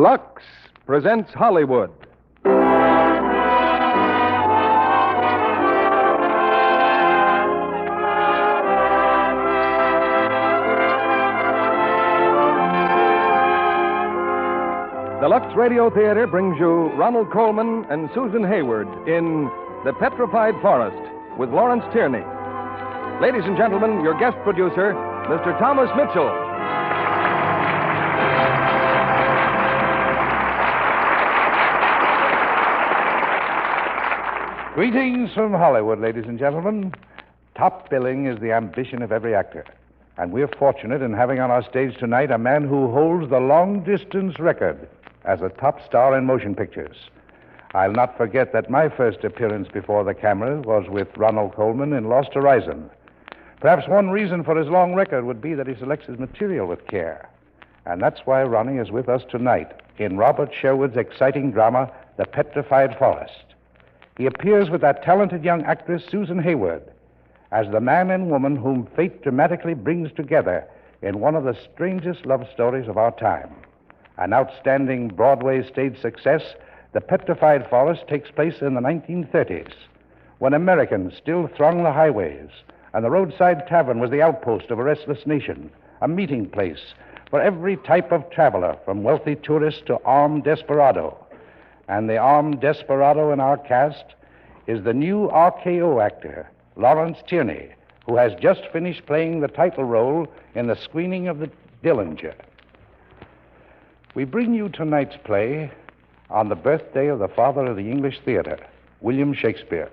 Lux presents Hollywood. The Lux Radio Theater brings you Ronald Colman and Susan Hayward in The Petrified Forest with Lawrence Tierney. Ladies and gentlemen, your guest producer, Mr. Thomas Mitchell. Greetings from Hollywood, ladies and gentlemen. Top billing is the ambition of every actor. And we're fortunate in having on our stage tonight a man who holds the long-distance record as a top star in motion pictures. I'll not forget that my first appearance before the camera was with Ronald Colman in Lost Horizon. Perhaps one reason for his long record would be that he selects his material with care. And that's why Ronnie is with us tonight in Robert Sherwood's exciting drama, The Petrified Forest. He appears with that talented young actress, Susan Hayward, as the man and woman whom fate dramatically brings together in one of the strangest love stories of our time. An outstanding Broadway stage success, The Petrified Forest takes place in the 1930s, when Americans still thronged the highways, and the roadside tavern was the outpost of a restless nation, a meeting place for every type of traveler, from wealthy tourist to armed desperado. And the armed desperado in our cast is the new RKO actor, Lawrence Tierney, who has just finished playing the title role in the screening of The Dillinger. We bring you tonight's play on the birthday of the father of the English theater, William Shakespeare.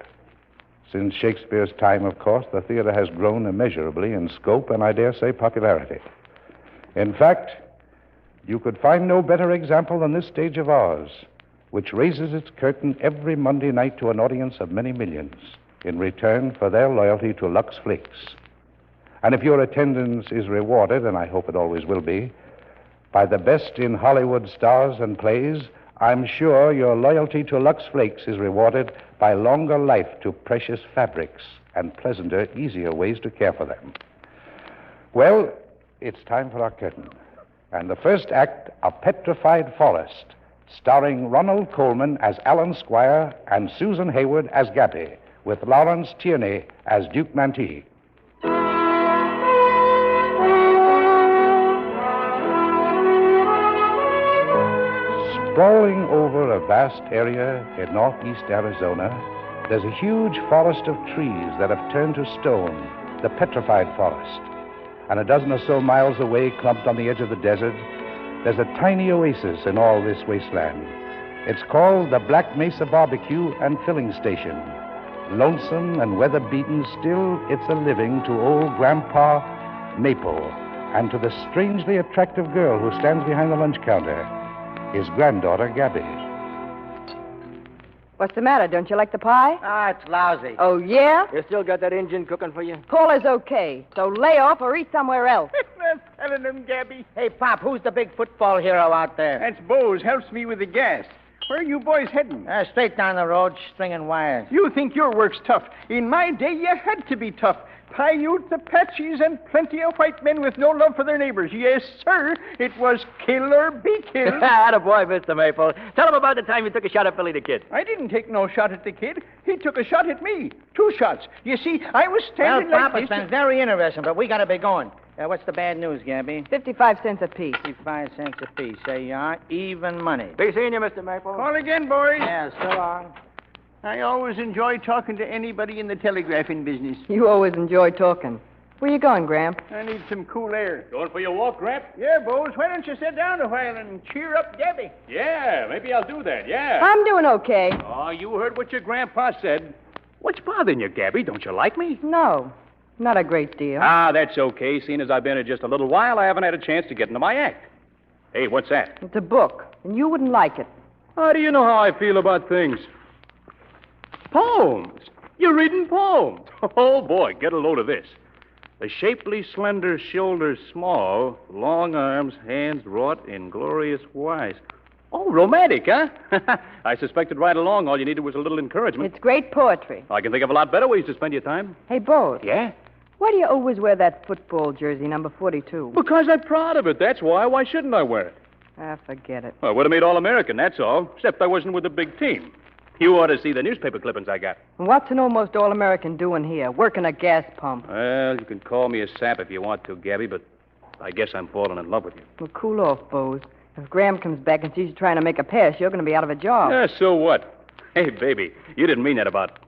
Since Shakespeare's time, of course, the theater has grown immeasurably in scope and, I dare say, popularity. In fact, you could find no better example than this stage of ours, which raises its curtain every Monday night to an audience of many millions in return for their loyalty to Lux Flakes. And if your attendance is rewarded, and I hope it always will be, by the best in Hollywood stars and plays, I'm sure your loyalty to Lux Flakes is rewarded by longer life to precious fabrics and pleasanter, easier ways to care for them. Well, it's time for our curtain. And the first act of Petrified Forest, starring Ronald Colman as Alan Squire and Susan Hayward as Gabby, with Lawrence Tierney as Duke Mantee. Sprawling over a vast area in northeast Arizona, there's a huge forest of trees that have turned to stone, the Petrified Forest. And a dozen or so miles away, clumped on the edge of the desert, there's a tiny oasis in all this wasteland. It's called the Black Mesa Barbecue and Filling Station. Lonesome and weather-beaten, still it's a living to old Grandpa Maple and to the strangely attractive girl who stands behind the lunch counter, his granddaughter, Gabby. What's the matter? Don't you like the pie? Ah, it's lousy. Oh, yeah? You still got that engine cooking for you? Cola's okay, so lay off or eat somewhere else. That's telling them, Gabby. Hey, Pop, who's the big football hero out there? That's Bose. Helps me with the gas. Where are you boys heading? Straight down the road, stringing wires. You think your work's tough. In my day, you had to be tough. Paiutes, Apaches, and plenty of white men with no love for their neighbors. Yes, sir. It was kill or be killed. Attaboy, Mr. Maple. Tell him about the time you took a shot at Billy the Kid. I didn't take no shot at the kid. He took a shot at me. 2 shots. You see, I was standing Well, like Pop, it's this. been very interesting, but we got to be going. What's the bad news, Gabby? 55 cents apiece. 55 cents apiece. There you are. Even money. Be seeing you, Mr. Maple. Call again, boys. Yeah, so long. I always enjoy talking to anybody in the telegraphing business. You always enjoy talking. Where you going, Gramp? I need some cool air. Going for your walk, Gramp? Yeah, Bose, why don't you sit down a while and cheer up Gabby? Yeah, maybe I'll do that, yeah. I'm doing okay. Oh, you heard what your grandpa said. What's bothering you, Gabby? Don't you like me? No, not a great deal. Ah, that's okay. Seeing as I've been here just a little while, I haven't had a chance to get into my act. Hey, what's that? It's a book, and you wouldn't like it. How do you know how I feel about things? Poems. You're reading poems. Oh, boy, get a load of this. The shapely, slender shoulders small, long arms, hands wrought in glorious wise. Oh, romantic, huh? I suspected right along all you needed was a little encouragement. It's great poetry. I can think of a lot better ways to spend your time. Hey, Bose. Yeah? Why do you always wear that football jersey, number 42? Because I'm proud of it, that's why. Why shouldn't I wear it? Forget it. Well, I would have made All-American, that's all. Except I wasn't with the big team. You ought to see the newspaper clippings I got. And what's an almost all-American doing here? Working a gas pump. Well, you can call me a sap if you want to, Gabby, but I guess I'm falling in love with you. Well, cool off, Bose. If Graham comes back and sees you trying to make a pass, you're going to be out of a job. Yeah, so what? Hey, baby, you didn't mean that about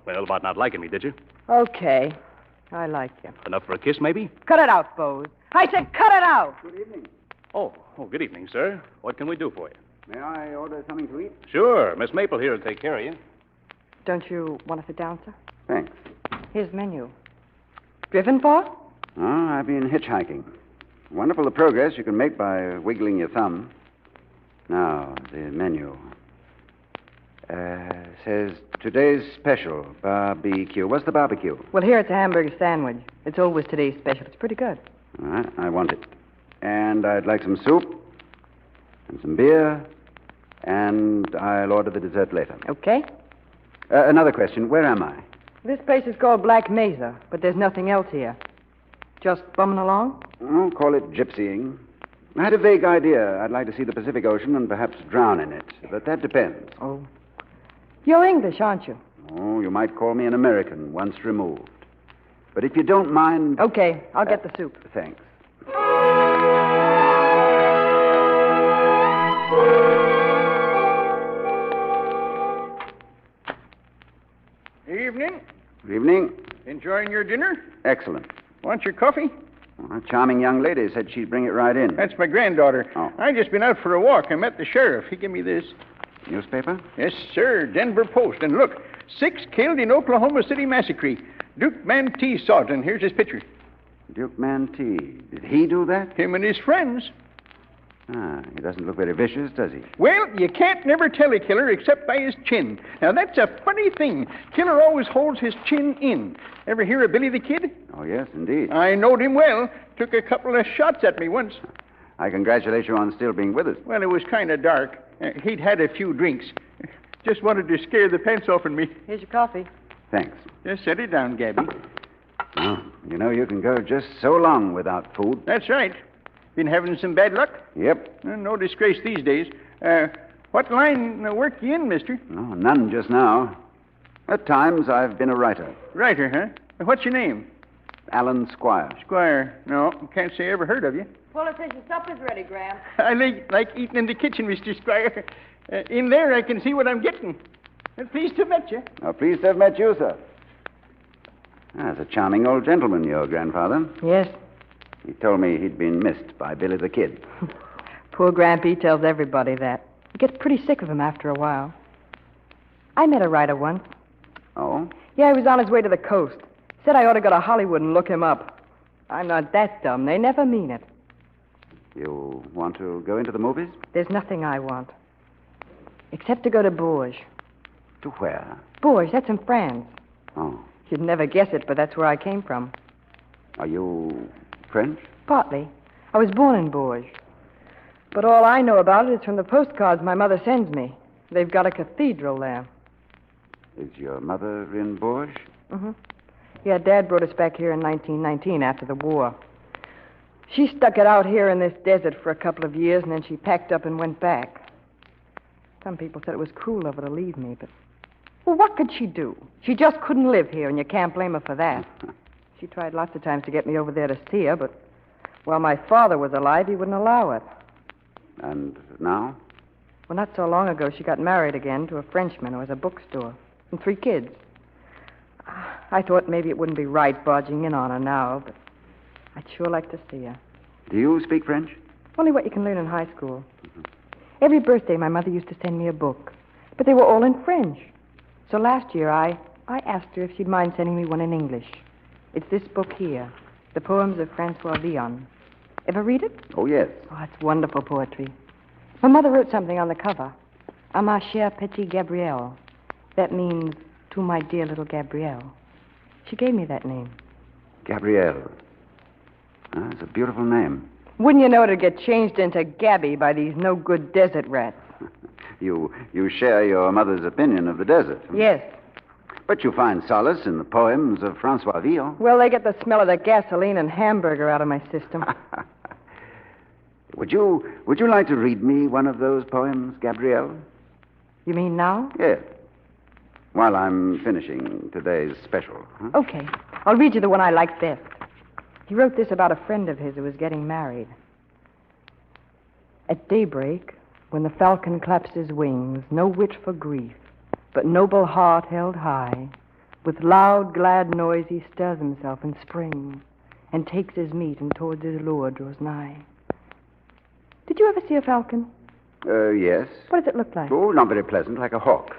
not liking me, did you? Okay. I like you. Enough for a kiss, maybe? Cut it out, Bose. I said cut it out! Oh, good evening, sir. What can we do for you? May I order something to eat? Sure. Miss Maple here will take care of you. Don't you want to sit down, sir? Thanks. Here's the menu. Driven for? Oh, I've been hitchhiking. Wonderful the progress you can make by wiggling your thumb. Now, the menu. Says today's special, barbecue. What's the barbecue? Well, here it's a hamburger sandwich. It's always today's special. It's pretty good. All right, I want it. And I'd like some soup and some beer, and I'll order the dessert later. Okay? Another question. Where am I? This place is called Black Mesa, but there's nothing else here. Just bumming along? Oh, call it gypsying. I had a vague idea. I'd like to see the Pacific Ocean and perhaps drown in it, but that depends. Oh. You're English, aren't you? Oh, you might call me an American, once removed. But if you don't mind... Okay, I'll get the soup. Thanks. Evening. Good evening. Enjoying your dinner? Excellent. Want your coffee? Well, a charming young lady said she'd bring it right in. That's my granddaughter. Oh. I just been out for a walk. I met the sheriff. He gave me this. Newspaper? Yes, sir. Denver Post. And look, 6 killed in Oklahoma City massacre. Duke Mantee saw it, and here's his picture. Duke Mantee. Did he do that? Him and his friends. Ah, he doesn't look very vicious, does he? Well, you can't never tell a killer except by his chin. Now, that's a funny thing. Killer always holds his chin in. Ever hear of Billy the Kid? Oh, yes, indeed. I knowed him well. Took a couple of shots at me once. I congratulate you on still being with us. Well, it was kind of dark. He'd had a few drinks. Just wanted to scare the pants off of me. Here's your coffee. Thanks. Just set it down, Gabby. Well, you know you can go just so long without food. That's right. Been having some bad luck? Yep. No disgrace these days. What line of work you in, mister? No, none just now. At times, I've been a writer. Writer, huh? What's your name? Alan Squire. Squire. No, can't say I ever heard of you. Politician supper's ready, Graham. I like eating in the kitchen, Mr. Squire. In there, I can see what I'm getting. Pleased to have met you. Oh, pleased to have met you, sir. That's a charming old gentleman, your grandfather. Yes. He told me he'd been missed by Billy the Kid. Poor Grampy tells everybody that. He gets pretty sick of him after a while. I met a writer once. Oh? Yeah, he was on his way to the coast. Said I ought to go to Hollywood and look him up. I'm not that dumb. They never mean it. You want to go into the movies? There's nothing I want. Except to go to Bourges. To where? Bourges, that's in France. Oh. You'd never guess it, but that's where I came from. Are you French? Partly. I was born in Bourges. But all I know about it is from the postcards my mother sends me. They've got a cathedral there. Is your mother in Bourges? Mm-hmm. Yeah, Dad brought us back here in 1919 after the war. She stuck it out here in this desert for a couple of years, and then she packed up and went back. Some people said it was cruel of her to leave me, but... Well, what could she do? She just couldn't live here, and you can't blame her for that. She tried lots of times to get me over there to see her, but while my father was alive, he wouldn't allow it. And now? Well, not so long ago, she got married again to a Frenchman who has a bookstore and 3 kids. I thought maybe it wouldn't be right barging in on her now, but I'd sure like to see her. Do you speak French? Only what you can learn in high school. Every birthday, my mother used to send me a book, but they were all in French. So last year, I asked her if she'd mind sending me one in English. It's this book here, The Poems of Francois Villon. Ever read it? Oh, yes. Oh, it's wonderful poetry. My mother wrote something on the cover. À ma chère petite Gabrielle. That means, to my dear little Gabrielle. She gave me that name. Gabrielle. That's a beautiful name. Wouldn't you know it'd get changed into Gabby by these no-good desert rats? You share your mother's opinion of the desert. Yes. But you find solace in the poems of Francois Villon. Well, they get the smell of the gasoline and hamburger out of my system. Would you like to read me one of those poems, Gabrielle? You mean now? Yes. While I'm finishing today's special. Huh? Okay. I'll read you the one I like best. He wrote this about a friend of his who was getting married. At daybreak, when the falcon claps his wings, no wit for grief, but noble heart held high, with loud, glad noise he stirs himself and springs, and takes his meat and towards his lure draws nigh. Did you ever see a falcon? Yes. What does it look like? Oh, not very pleasant, like a hawk.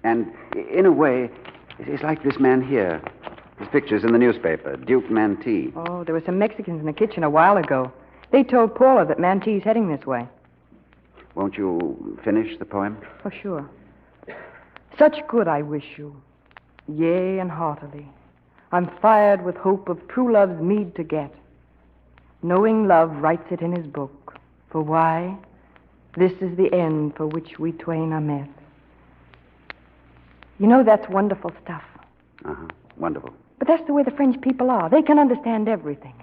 And in a way, it's like this man here. His picture's in the newspaper, Duke Mantee. Oh, there were some Mexicans in the kitchen a while ago. They told Paula that Mantee's heading this way. Won't you finish the poem? Oh, sure. Such good I wish you, yea, and heartily. I'm fired with hope of true love's meed to get. Knowing love writes it in his book. For why? This is the end for which we twain are met. You know, that's wonderful stuff. Uh-huh. Wonderful. But that's the way the French people are. They can understand everything,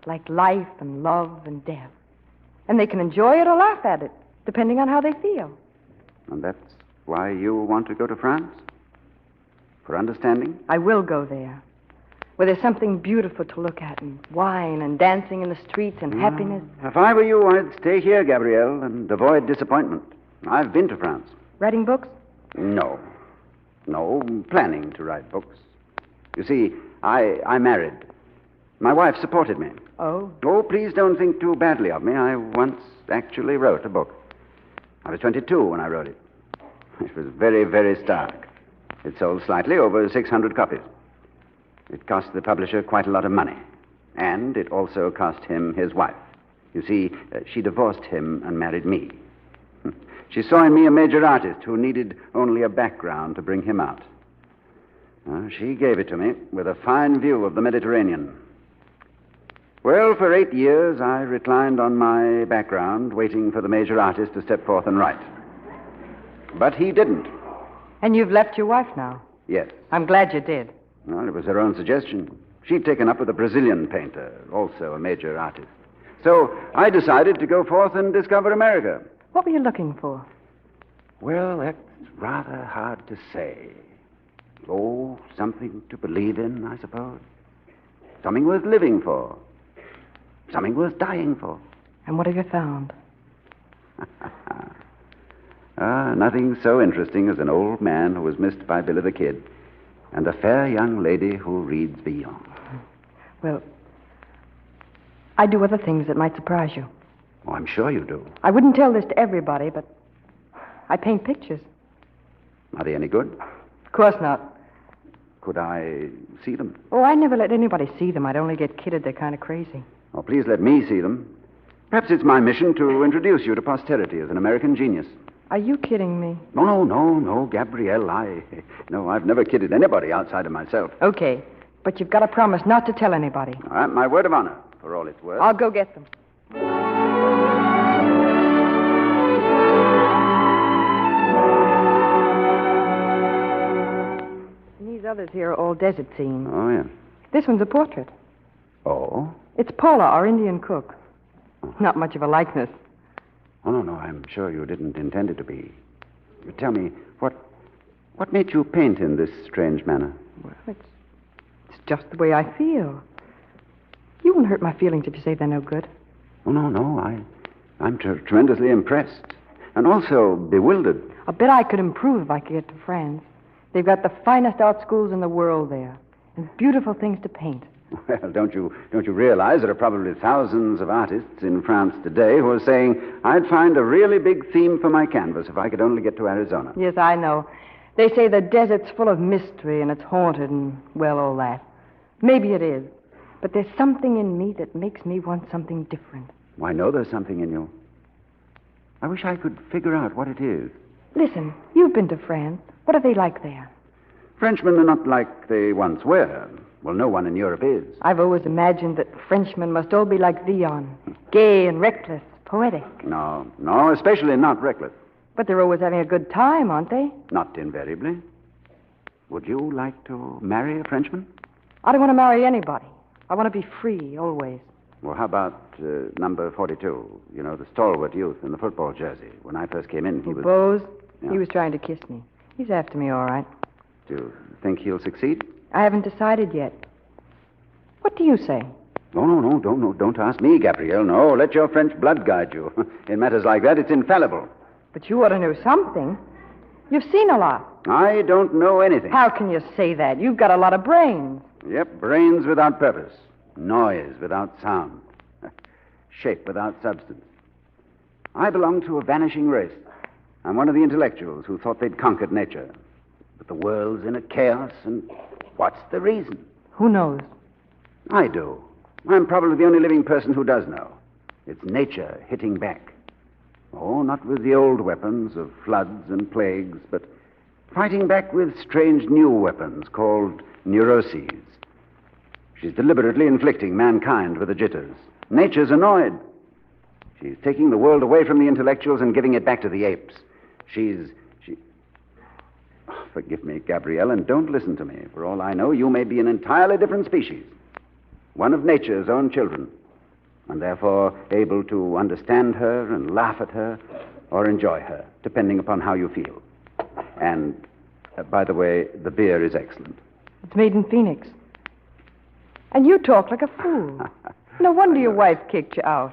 like life and love and death. And they can enjoy it or laugh at it, depending on how they feel. And that's why you want to go to France? For understanding? I will go there, where there's something beautiful to look at, and wine and dancing in the streets and happiness. If I were you, I'd stay here, Gabrielle, and avoid disappointment. I've been to France. Writing books? No, planning to write books. You see, I married. My wife supported me. Oh. Oh, please don't think too badly of me. I once actually wrote a book. I was 22 when I wrote it. It was very, very stark. It sold slightly over 600 copies. It cost the publisher quite a lot of money. And it also cost him his wife. You see, she divorced him and married me. She saw in me a major artist who needed only a background to bring him out. She gave it to me with a fine view of the Mediterranean. Well, for 8 years, I reclined on my background, waiting for the major artist to step forth and write. But he didn't. And you've left your wife now? Yes. I'm glad you did. Well, it was her own suggestion. She'd taken up with a Brazilian painter, also a major artist. So I decided to go forth and discover America. What were you looking for? Well, that's rather hard to say. Oh, something to believe in, I suppose. Something worth living for. Something worth dying for. And what have you found? Nothing so interesting as an old man who was missed by Billy the Kid and a fair young lady who reads beyond. Well, I do other things that might surprise you. Oh, I'm sure you do. I wouldn't tell this to everybody, but I paint pictures. Are they any good? Of course not. Could I see them? Oh, I never let anybody see them. I'd only get kidded. They're kind of crazy. Oh, please let me see them. Perhaps it's my mission to introduce you to posterity as an American genius. Are you kidding me? No, Gabrielle. I've never kidded anybody outside of myself. Okay, but you've got to promise not to tell anybody. All right, my word of honor, for all it's worth. I'll go get them. And these others here are all desert scenes. Oh, yeah. This one's a portrait. Oh? It's Paula, our Indian cook. Not much of a likeness. Oh, no, I'm sure you didn't intend it to be. You tell me, what made you paint in this strange manner? Well, it's just the way I feel. You won't hurt my feelings if you say they're no good. Oh, no, I'm tremendously impressed. And also bewildered. I bet I could improve if I could get to France. They've got the finest art schools in the world there. And beautiful things to paint. Well, don't you realize there are probably thousands of artists in France today who are saying, I'd find a really big theme for my canvas if I could only get to Arizona. Yes, I know. They say the desert's full of mystery and it's haunted and, well, all that. Maybe it is. But there's something in me that makes me want something different. Well, I know there's something in you. I wish I could figure out what it is. Listen, you've been to France. What are they like there? Frenchmen are not like they once were. Well, no one in Europe is. I've always imagined that Frenchmen must all be like Leon, gay and reckless, poetic. No, especially not reckless. But they're always having a good time, aren't they? Not invariably. Would you like to marry a Frenchman? I don't want to marry anybody. I want to be free, always. Well, how about number 42? You know, the stalwart youth in the football jersey. When I first came in, he was... Bose? Yeah. He was trying to kiss me. He's after me, all right. Do you think he'll succeed? I haven't decided yet. What do you say? No, don't ask me, Gabrielle. No, let your French blood guide you. In matters like that, it's infallible. But you ought to know something. You've seen a lot. I don't know anything. How can you say that? You've got a lot of brains. Yep, brains without purpose. Noise without sound. Shape without substance. I belong to a vanishing race. I'm one of the intellectuals who thought they'd conquered nature. But the world's in a chaos, and what's the reason? Who knows? I do. I'm probably the only living person who does know. It's nature hitting back. Oh, not with the old weapons of floods and plagues, but fighting back with strange new weapons called neuroses. She's deliberately inflicting mankind with the jitters. Nature's annoyed. She's taking the world away from the intellectuals and giving it back to the apes. Oh, forgive me, Gabrielle, and don't listen to me. For all I know, you may be an entirely different species. One of nature's own children. And therefore able to understand her and laugh at her or enjoy her, depending upon how you feel. And, by the way, the beer is excellent. It's made in Phoenix. And you talk like a fool. No wonder your wife kicked you out.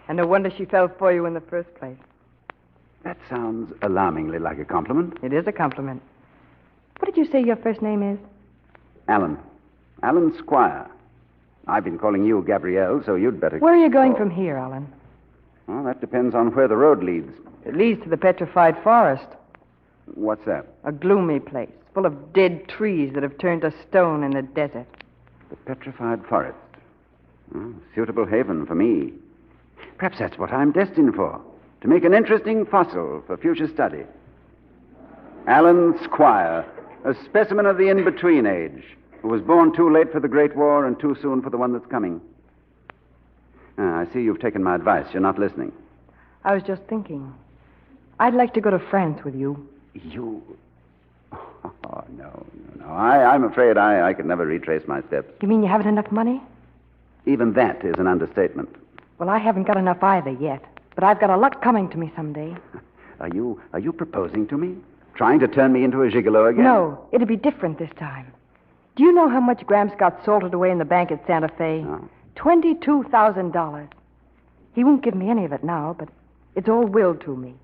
And no wonder she fell for you in the first place. That sounds alarmingly like a compliment. It is a compliment. What did you say your first name is? Alan. Alan Squire. I've been calling you Gabrielle, so you'd better... Where are you going from here, Alan? Well, that depends on where the road leads. It leads to the Petrified Forest. What's that? A gloomy place, full of dead trees that have turned to stone in the desert. The Petrified Forest. Suitable haven for me. Perhaps that's what I'm destined for. To make an interesting fossil for future study. Alan Squire, a specimen of the in-between age, who was born too late for the Great War and too soon for the one that's coming. I see you've taken my advice. You're not listening. I was just thinking. I'd like to go to France with you. You? Oh, no. I'm afraid I could never retrace my steps. You mean you haven't enough money? Even that is an understatement. Well, I haven't got enough either yet. But I've got a lot coming to me someday. Are you proposing to me? Trying to turn me into a gigolo again? No, it'll be different this time. Do you know how much Gramps got salted away in the bank at Santa Fe? No. $22,000. He won't give me any of it now, but it's all willed to me.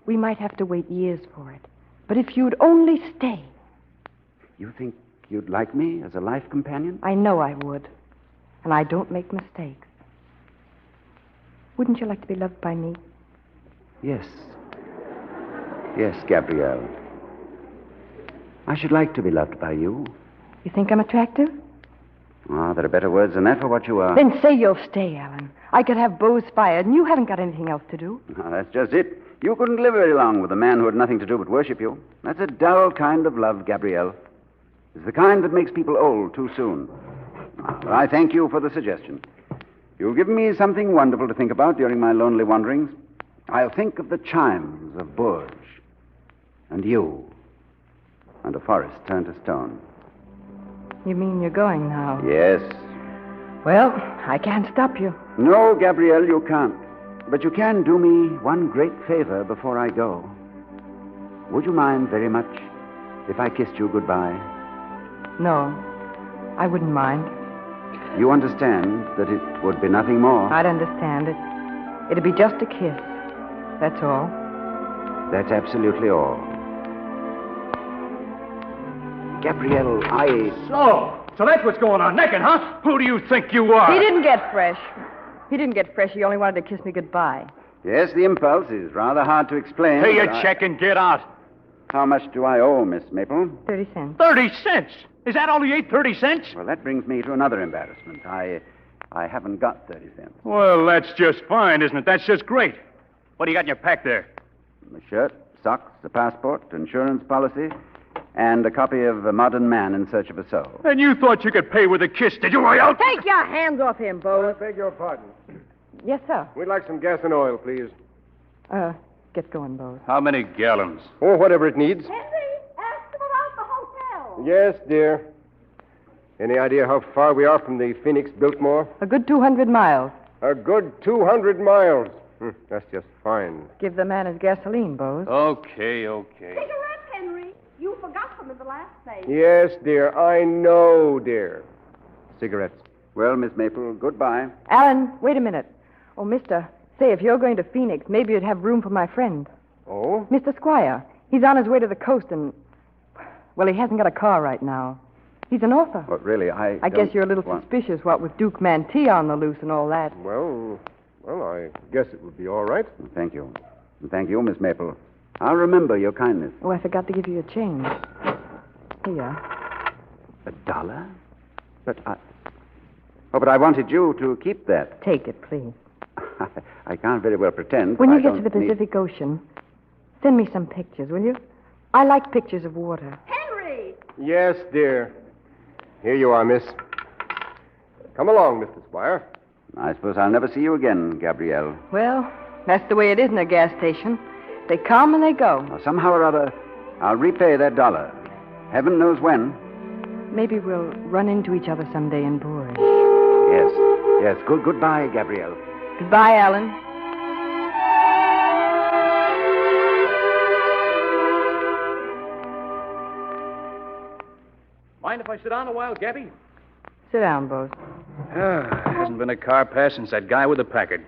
We might have to wait years for it. But if you'd only stay... You think you'd like me as a life companion? I know I would. And I don't make mistakes. Wouldn't you like to be loved by me? Yes. Yes, Gabrielle. I should like to be loved by you. You think I'm attractive? Oh, there are better words than that for what you are. Then say you'll stay, Alan. I could have Bose fired, and you haven't got anything else to do. Oh, that's just it. You couldn't live very long with a man who had nothing to do but worship you. That's a dull kind of love, Gabrielle. It's the kind that makes people old too soon. Well, I thank you for the suggestion. You've given me something wonderful to think about during my lonely wanderings. I'll think of the chimes of Bourges, and you, and a forest turned to stone. You mean you're going now? Yes. Well, I can't stop you. No, Gabrielle, you can't. But you can do me one great favor before I go. Would you mind very much if I kissed you goodbye? No, I wouldn't mind. You understand that it would be nothing more? I'd understand it. It'd be just a kiss. That's all. That's absolutely all. Gabrielle, So that's what's going on. Naked, huh? Who do you think you are? He didn't get fresh. He only wanted to kiss me goodbye. Yes, the impulse is rather hard to explain. Pay your but check and get out. How much do I owe, Miss Maple? 30 cents. 30 cents? Is that all you ate, 30 cents? Well, that brings me to another embarrassment. I haven't got 30 cents. Well, that's just fine, isn't it? That's just great. What do you got in your pack there? A shirt, socks, a passport, insurance policy, and a copy of A Modern Man in Search of a Soul. And you thought you could pay with a kiss, did you, Royale? Take your hands off him, Bose. I beg your pardon. Yes, sir. We'd like some gas and oil, please. Get going, Bose. How many gallons? Oh, whatever it needs. Henry, ask them about the hotel. Yes, dear. Any idea how far we are from the Phoenix Biltmore? A good 200 miles. A good 200 miles. That's just fine. Give the man his gasoline, Bose. Okay. Cigarettes, Henry. You forgot them at the last place. Yes, dear. I know, dear. Cigarettes. Well, Miss Maple, goodbye. Alan, wait a minute. Oh, mister, say, if you're going to Phoenix, maybe you'd have room for my friend. Oh? Mr. Squire. He's on his way to the coast and... Well, he hasn't got a car right now. He's an author. But really, I guess you're a little suspicious, what with Duke Mantee on the loose and all that. Well, I guess it would be all right. Thank you. And thank you, Miss Maple. I'll remember your kindness. Oh, I forgot to give you a change. Here. $1? But I wanted you to keep that. Take it, please. I can't very well pretend. When I you get to don't the need- Pacific Ocean, send me some pictures, will you? I like pictures of water. Henry! Yes, dear. Here you are, miss. Come along, Mr. Squire. I suppose I'll never see you again, Gabrielle. Well, that's the way it is in a gas station. They come and they go. Now, somehow or other, I'll repay that $1. Heaven knows when. Maybe we'll run into each other someday in Bourges. Yes. Goodbye, Gabrielle. Goodbye, Alan. Mind if I sit down a while, Gabby? Sit down, Bose. Hasn't been a car pass since that guy with the Packard.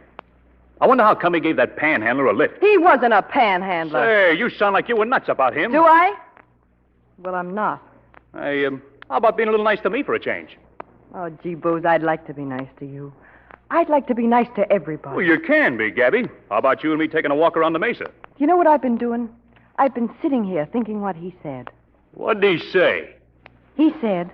I wonder how come he gave that panhandler a lift. He wasn't a panhandler. Say, you sound like you were nuts about him. Do I? Well, I'm not. Hey, how about being a little nice to me for a change? Oh, gee, Bose, I'd like to be nice to you. I'd like to be nice to everybody. Well, you can be, Gabby. How about you and me taking a walk around the mesa? You know what I've been doing? I've been sitting here thinking what he said. What'd he say? He said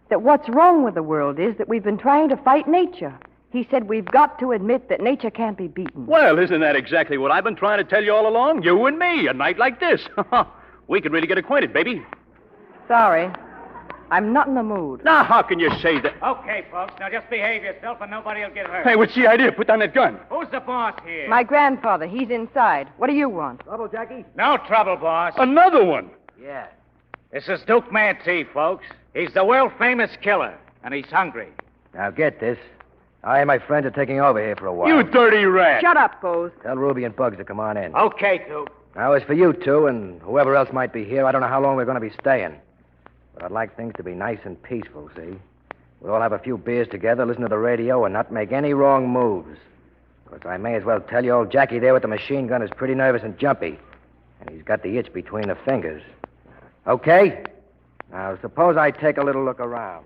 that what's wrong with the world is that we've been trying to fight nature. He said we've got to admit that nature can't be beaten. Well, isn't that exactly what I've been trying to tell you all along? You and me, a night like this. We could really get acquainted, baby. Sorry. I'm not in the mood. Now, how can you say that? Okay, folks, now just behave yourself and nobody will get hurt. Hey, what's the idea? Put down that gun. Who's the boss here? My grandfather, he's inside. What do you want? Trouble, Jackie? No trouble, boss. Another one. Yeah. This is Duke Mantee, folks. He's the world-famous killer, and he's hungry. Now, get this. I and my friends are taking over here for a while. You dirty rat. Shut up, Bose. Tell Ruby and Bugs to come on in. Okay, Duke. Now, as for you two and whoever else might be here, I don't know how long we're going to be staying. But I'd like things to be nice and peaceful, see? We'll all have a few beers together, listen to the radio, and not make any wrong moves. Because I may as well tell you old Jackie there with the machine gun is pretty nervous and jumpy. And he's got the itch between the fingers. Okay? Now, suppose I take a little look around.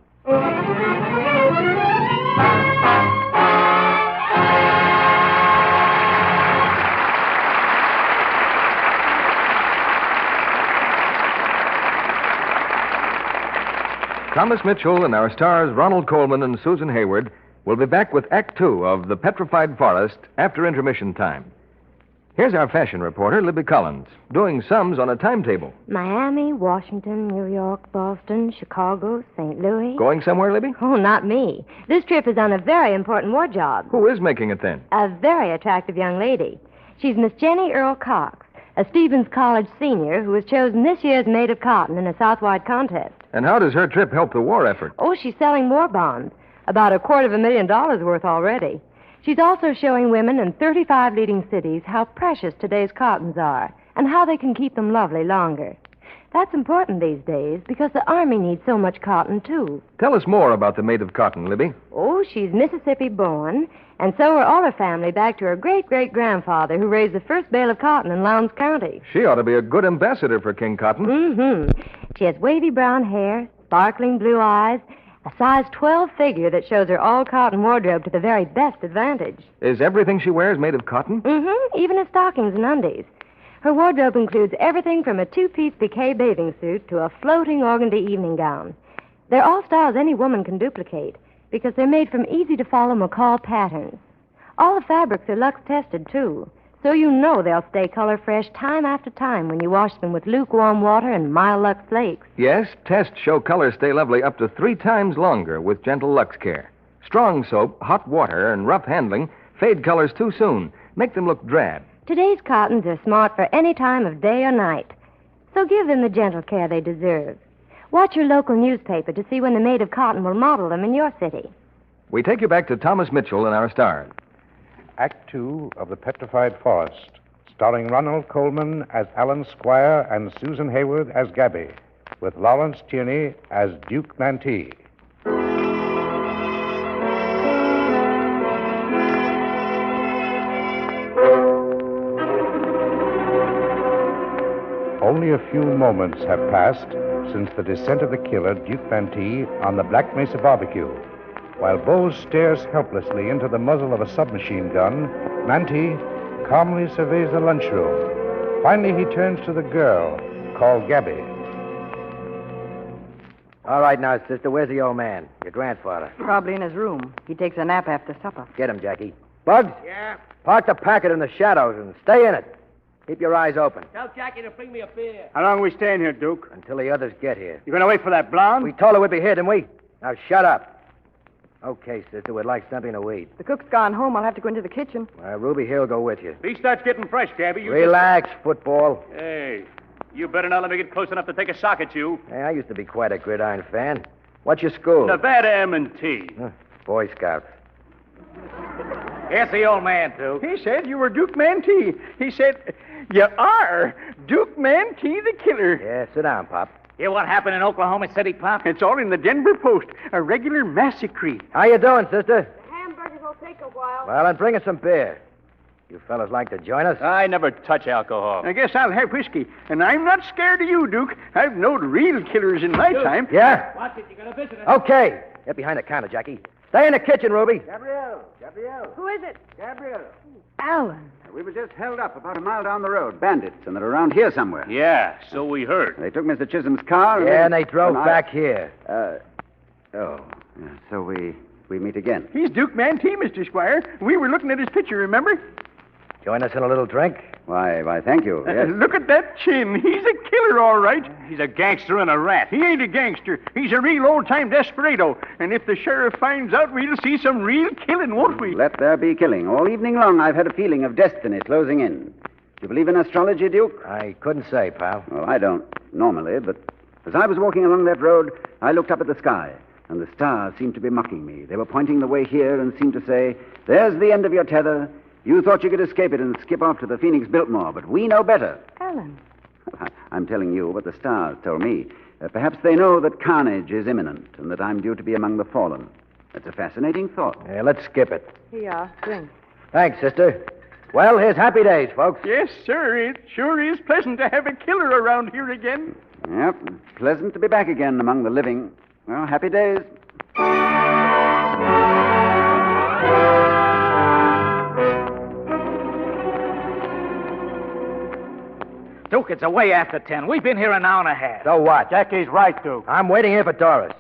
Thomas Mitchell and our stars Ronald Colman and Susan Hayward will be back with Act Two of The Petrified Forest after intermission time. Here's our fashion reporter, Libby Collins, doing sums on a timetable. Miami, Washington, New York, Boston, Chicago, St. Louis. Going somewhere, Libby? Oh, not me. This trip is on a very important war job. Who is making it then? A very attractive young lady. She's Miss Jenny Earl Cox, a Stevens College senior who was chosen this year's Maid of Cotton in a Southwide contest. And how does her trip help the war effort? Oh, she's selling war bonds. About $250,000 worth already. She's also showing women in 35 leading cities how precious today's cottons are and how they can keep them lovely longer. That's important these days because the Army needs so much cotton, too. Tell us more about the Maid of Cotton, Libby. Oh, she's Mississippi born, and so are all her family back to her great-great-grandfather who raised the first bale of cotton in Lowndes County. She ought to be a good ambassador for King Cotton. Mm-hmm. She has wavy brown hair, sparkling blue eyes, a size 12 figure that shows her all-cotton wardrobe to the very best advantage. Is everything she wears made of cotton? Mm-hmm, even her stockings and undies. Her wardrobe includes everything from a two-piece piqué bathing suit to a floating organdy evening gown. They're all styles any woman can duplicate because they're made from easy-to-follow McCall patterns. All the fabrics are Lux-tested, too, so you know they'll stay color-fresh time after time when you wash them with lukewarm water and mild Lux flakes. Yes, tests show colors stay lovely up to 3 times longer with gentle Lux care. Strong soap, hot water, and rough handling fade colors too soon, make them look drab. Today's cottons are smart for any time of day or night, so give them the gentle care they deserve. Watch your local newspaper to see when the Maid of Cotton will model them in your city. We take you back to Thomas Mitchell and our stars. Act 2 of The Petrified Forest, starring Ronald Colman as Alan Squire and Susan Hayward as Gabby, with Lawrence Tierney as Duke Mantee. Only a few moments have passed since the descent of the killer, Duke Mantee, on the Black Mesa barbecue. While Bose stares helplessly into the muzzle of a submachine gun, Mantee calmly surveys the lunchroom. Finally, he turns to the girl, called Gabby. All right now, sister, where's the old man? Your grandfather. Probably in his room. He takes a nap after supper. Get him, Jackie. Bugs? Yeah? Park the packet in the shadows and stay in it. Keep your eyes open. Tell Jackie to bring me a beer. How long are we staying here, Duke? Until the others get here. You going to wait for that blonde? We told her we'd be here, didn't we? Now shut up. Okay, sister, we'd like something to eat. The cook's gone home. I'll have to go into the kitchen. Ruby, he'll go with you. He starts getting fresh, Gabby. Relax, football. Hey, you better not let me get close enough to take a sock at you. Hey, I used to be quite a gridiron fan. What's your school? Nevada M&T. Boy Scouts. Here's the old man, Duke. He said you were Duke Mantee. He said, you are Duke Mantee the killer. Yeah, sit down, Pop. Hear what happened in Oklahoma City, Pop? It's all in the Denver Post. A regular massacre. How you doing, sister? The hamburgers will take a while. Well, then bring us some beer. You fellas like to join us? I never touch alcohol. I guess I'll have whiskey. And I'm not scared of you, Duke. I've known real killers in my time. Yeah? Watch it, you got a visitor. Okay. Get behind the counter, Jackie. Stay in the kitchen, Ruby. Gabrielle. Who is it? Gabrielle. Alan. We were just held up about a mile down the road. Bandits, and they're around here somewhere. Yeah, so we heard. They took Mr. Chisholm's car. Yeah, and they drove back here. Yeah, so we meet again. He's Duke Mantee, Mr. Squire. We were looking at his picture, remember? Join us in a little drink? Why, thank you. Yes. Look at that chin. He's a killer, all right. He's a gangster and a rat. He ain't a gangster. He's a real old-time desperado. And if the sheriff finds out, we'll see some real killing, won't we? Let there be killing. All evening long, I've had a feeling of destiny closing in. Do you believe in astrology, Duke? I couldn't say, pal. Well, I don't, normally, but as I was walking along that road, I looked up at the sky, and the stars seemed to be mocking me. They were pointing the way here and seemed to say, there's the end of your tether. You thought you could escape it and skip off to the Phoenix Biltmore, but we know better. Alan. I'm telling you what the stars told me. Perhaps they know that carnage is imminent and that I'm due to be among the fallen. That's a fascinating thought. Yeah, let's skip it. Here you are. Drink. Thanks, sister. Well, here's happy days, folks. Yes, sir. It sure is pleasant to have a killer around here again. Yep, pleasant to be back again among the living. Well, happy days. Duke, it's away after 10. We've been here an hour and a half. So what? Jackie's right, Duke. I'm waiting here for Doris.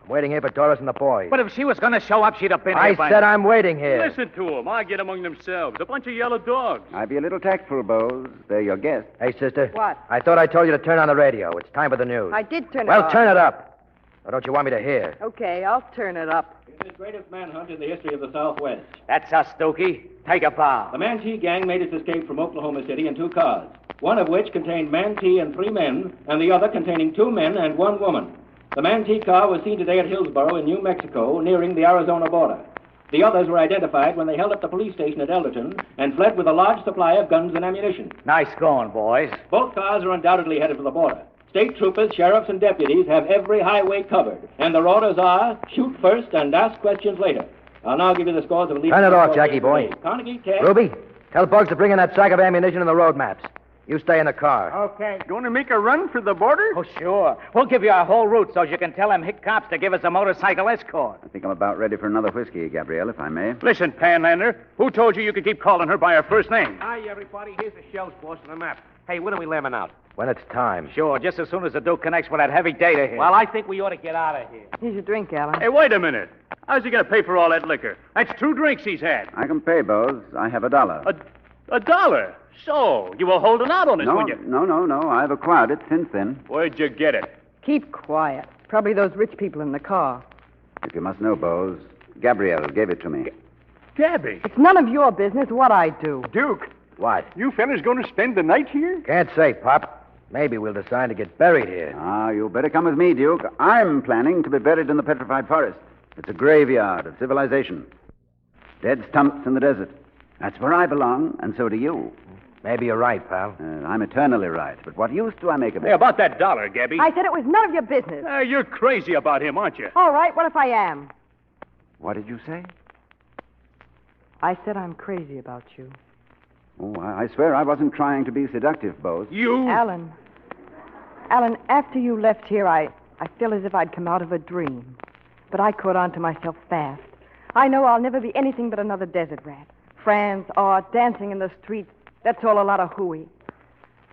I'm waiting here for Doris and the boys. But if she was going to show up, she'd have been I here by said now. I'm waiting here. Listen to them. Argue among themselves. A bunch of yellow dogs. I'd be a little tactful, Bose. They're your guests. Hey, sister. What? I thought I told you to turn on the radio. It's time for the news. I did turn it Well, off. turn it up. Or don't you want me to hear? Okay, I'll turn it up. It's the greatest manhunt in the history of the Southwest. That's us, Dookie. Take a bow. The Mantee gang made its escape from Oklahoma City in 2 cars, one of which contained Mantee and 3 men, and the other containing 2 men and 1 woman. The Mantee car was seen today at Hillsboro in New Mexico, nearing the Arizona border. The others were identified when they held up the police station at Elderton and fled with a large supply of guns and ammunition. Nice going, boys. Both cars are undoubtedly headed for the border. State troopers, sheriffs, and deputies have every highway covered, and their orders are shoot first and ask questions later. I'll now give you the scores of the lead. Turn it off, Jackie boy. Carnegie, 10. Ruby, tell Bugs to bring in that sack of ammunition and the road maps. You stay in the car. Okay. Going to make a run for the border? Oh, sure. We'll give you our whole route so you can tell them hick cops to give us a motorcycle escort. I think I'm about ready for another whiskey, Gabrielle, if I may. Listen, Panhandler, who told you you could keep calling her by her first name? Hi, everybody. Here's the shells, boss, and the map. Hey, when are we lambing out? When it's time. Sure, just as soon as the Duke connects with that heavy data here. Well, I think we ought to get out of here. Here's your drink, Alan. Hey, wait a minute. How's he going to pay for all that liquor? That's 2 drinks he's had. I can pay, Bose. I have $1. $1? So, you were holding out on us, No, weren't you? no. I've acquired it since then. Where'd you get it? Keep quiet. Probably those rich people in the car. If you must know, Bose, Gabrielle gave it to me. Gabby. It's none of your business what I do. Duke, What? you fellas going to spend the night here? Can't say, Pop. Maybe we'll decide to get buried here. Ah, you better come with me, Duke. I'm planning to be buried in the Petrified Forest. It's a graveyard of civilization. Dead stumps in the desert. That's where I belong, and so do you. Maybe you're right, pal. I'm eternally right, but what use do I make of it? Hey, about that dollar, Gabby. I said it was none of your business. You're crazy about him, aren't you? All right, what if I am? What did you say? I said I'm crazy about you. Oh, I swear I wasn't trying to be seductive, Bose. You? Alan, after you left here, I feel as if I'd come out of a dream. But I caught on to myself fast. I know I'll never be anything but another desert rat. France, art, dancing in the streets, that's all a lot of hooey.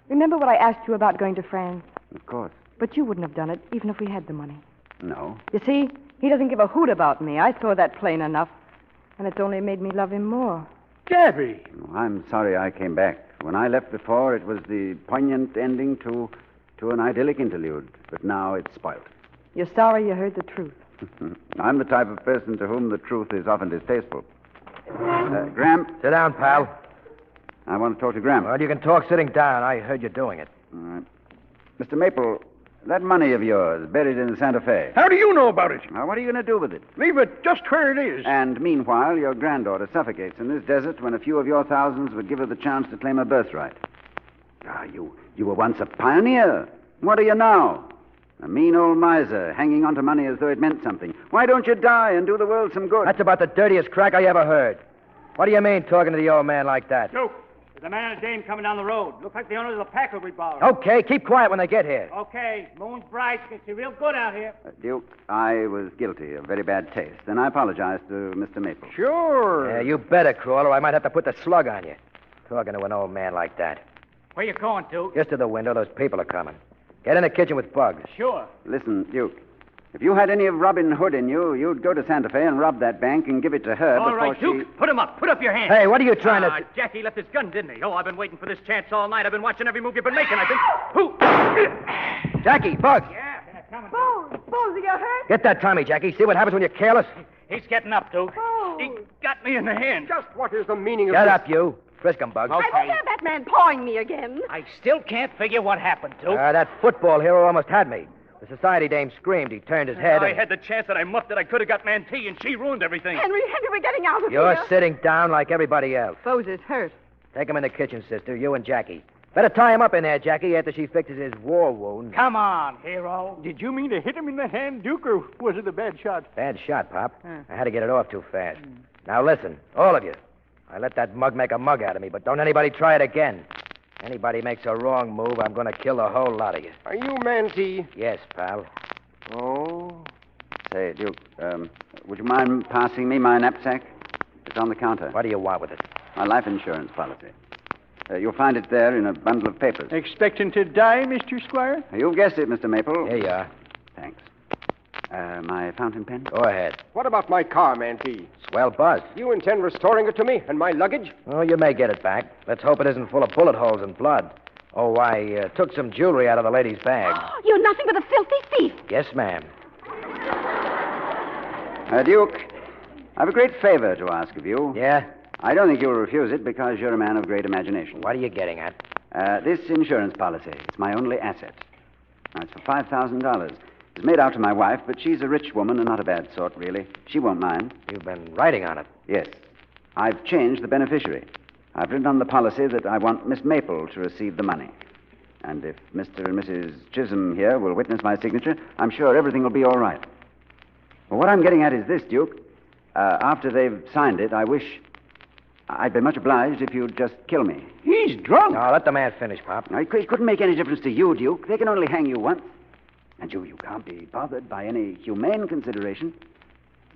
Remember what I asked you about going to France? Of course. But you wouldn't have done it, even if we had the money. No. You see, he doesn't give a hoot about me. I saw that plain enough. And it's only made me love him more. Gabby! Oh, I'm sorry I came back. When I left before, it was the poignant ending to an idyllic interlude. But now it's spoiled. You're sorry you heard the truth. I'm the type of person to whom the truth is often distasteful. Gramp. Sit down, pal. I want to talk to Gramp. Well, you can talk sitting down. I heard you doing it. All right. Mr. Maple, that money of yours buried in Santa Fe. How do you know about it? Now, what are you going to do with it? Leave it just where it is. And meanwhile, your granddaughter suffocates in this desert when a few of your thousands would give her the chance to claim her birthright. Ah, you were once a pioneer. What are you now? A mean old miser, hanging on to money as though it meant something. Why don't you die and do the world some good? That's about the dirtiest crack I ever heard. What do you mean, talking to the old man like that? Duke, there's a man and a dame coming down the road. Looks like the owners of the packer we borrowed. Okay, keep quiet when they get here. Okay, moon's bright. You can see real good out here. Duke, I was guilty of very bad taste, and I apologize to Mr. Maple. Sure. Yeah, you better, Crawl, or I might have to put the slug on you. Talking to an old man like that. Where you going, Duke? Just to the window, those people are coming. Get in the kitchen with Bugs. Sure. Listen, Duke, if you had any of Robin Hood in you, you'd go to Santa Fe and rob that bank and give it to her All before right, Duke, put him up. Put up your hands. Hey, what are you trying to... Jackie left his gun, didn't he? Oh, I've been waiting for this chance all night. I've been watching every move you've been making. Who? Jackie, Bugs. Yeah, coming. Bose, are you hurt? Get that Tommy, Jackie. See what happens when you're careless? He's getting up, Duke. Bose. He got me in the hand. Just what is the meaning of Get this? up, you. Frisk him, Bugs. I won't have that man pawing me again. I still can't figure what happened, Duke. That football hero almost had me. The society dame screamed. He turned his head. I had the chance that I muffed it. I could have got Mantee, and she ruined everything. Henry, we're getting out of You're here. sitting down like everybody else. Bose is hurt. Take him in the kitchen, sister, you and Jackie. Better tie him up in there, Jackie, after she fixes his war wound. Come on, hero. Did you mean to hit him in the hand, Duke, or was it a bad shot? Bad shot, Pop. I had to get it off too fast. Now listen, all of you. I let that mug make a mug out of me, but don't anybody try it again. Anybody makes a wrong move, I'm going to kill the whole lot of you. Are you Mantee? Yes, pal. Oh. Say, Duke, would you mind passing me my knapsack? It's on the counter. What do you want with it? My life insurance policy. You'll find it there in a bundle of papers. Expecting to die, Mr. Squire? You've guessed it, Mr. Maple. Here you are. Thanks. My fountain pen? Go ahead. What about my car, Mantee? Swell buzz. You intend restoring it to me and my luggage? Oh, you may get it back. Let's hope it isn't full of bullet holes and blood. Oh, I took some jewelry out of the lady's bag. You're nothing but a filthy thief. Yes, ma'am. Duke, I have a great favor to ask of you. Yeah? I don't think you'll refuse it because you're a man of great imagination. What are you getting at? This insurance policy. It's my only asset. Now, it's for $5,000. It's made out to my wife, but she's a rich woman and not a bad sort, really. She won't mind. You've been writing on it. Yes. I've changed the beneficiary. I've written on the policy that I want Miss Maple to receive the money. And if Mr. and Mrs. Chisholm here will witness my signature, I'm sure everything will be all right. Well, what I'm getting at is this, Duke. After they've signed it, I'd be much obliged if you'd just kill me. He's drunk. No, let the man finish, Pop. Now, it couldn't make any difference to you, Duke. They can only hang you once. And you can't be bothered by any humane consideration.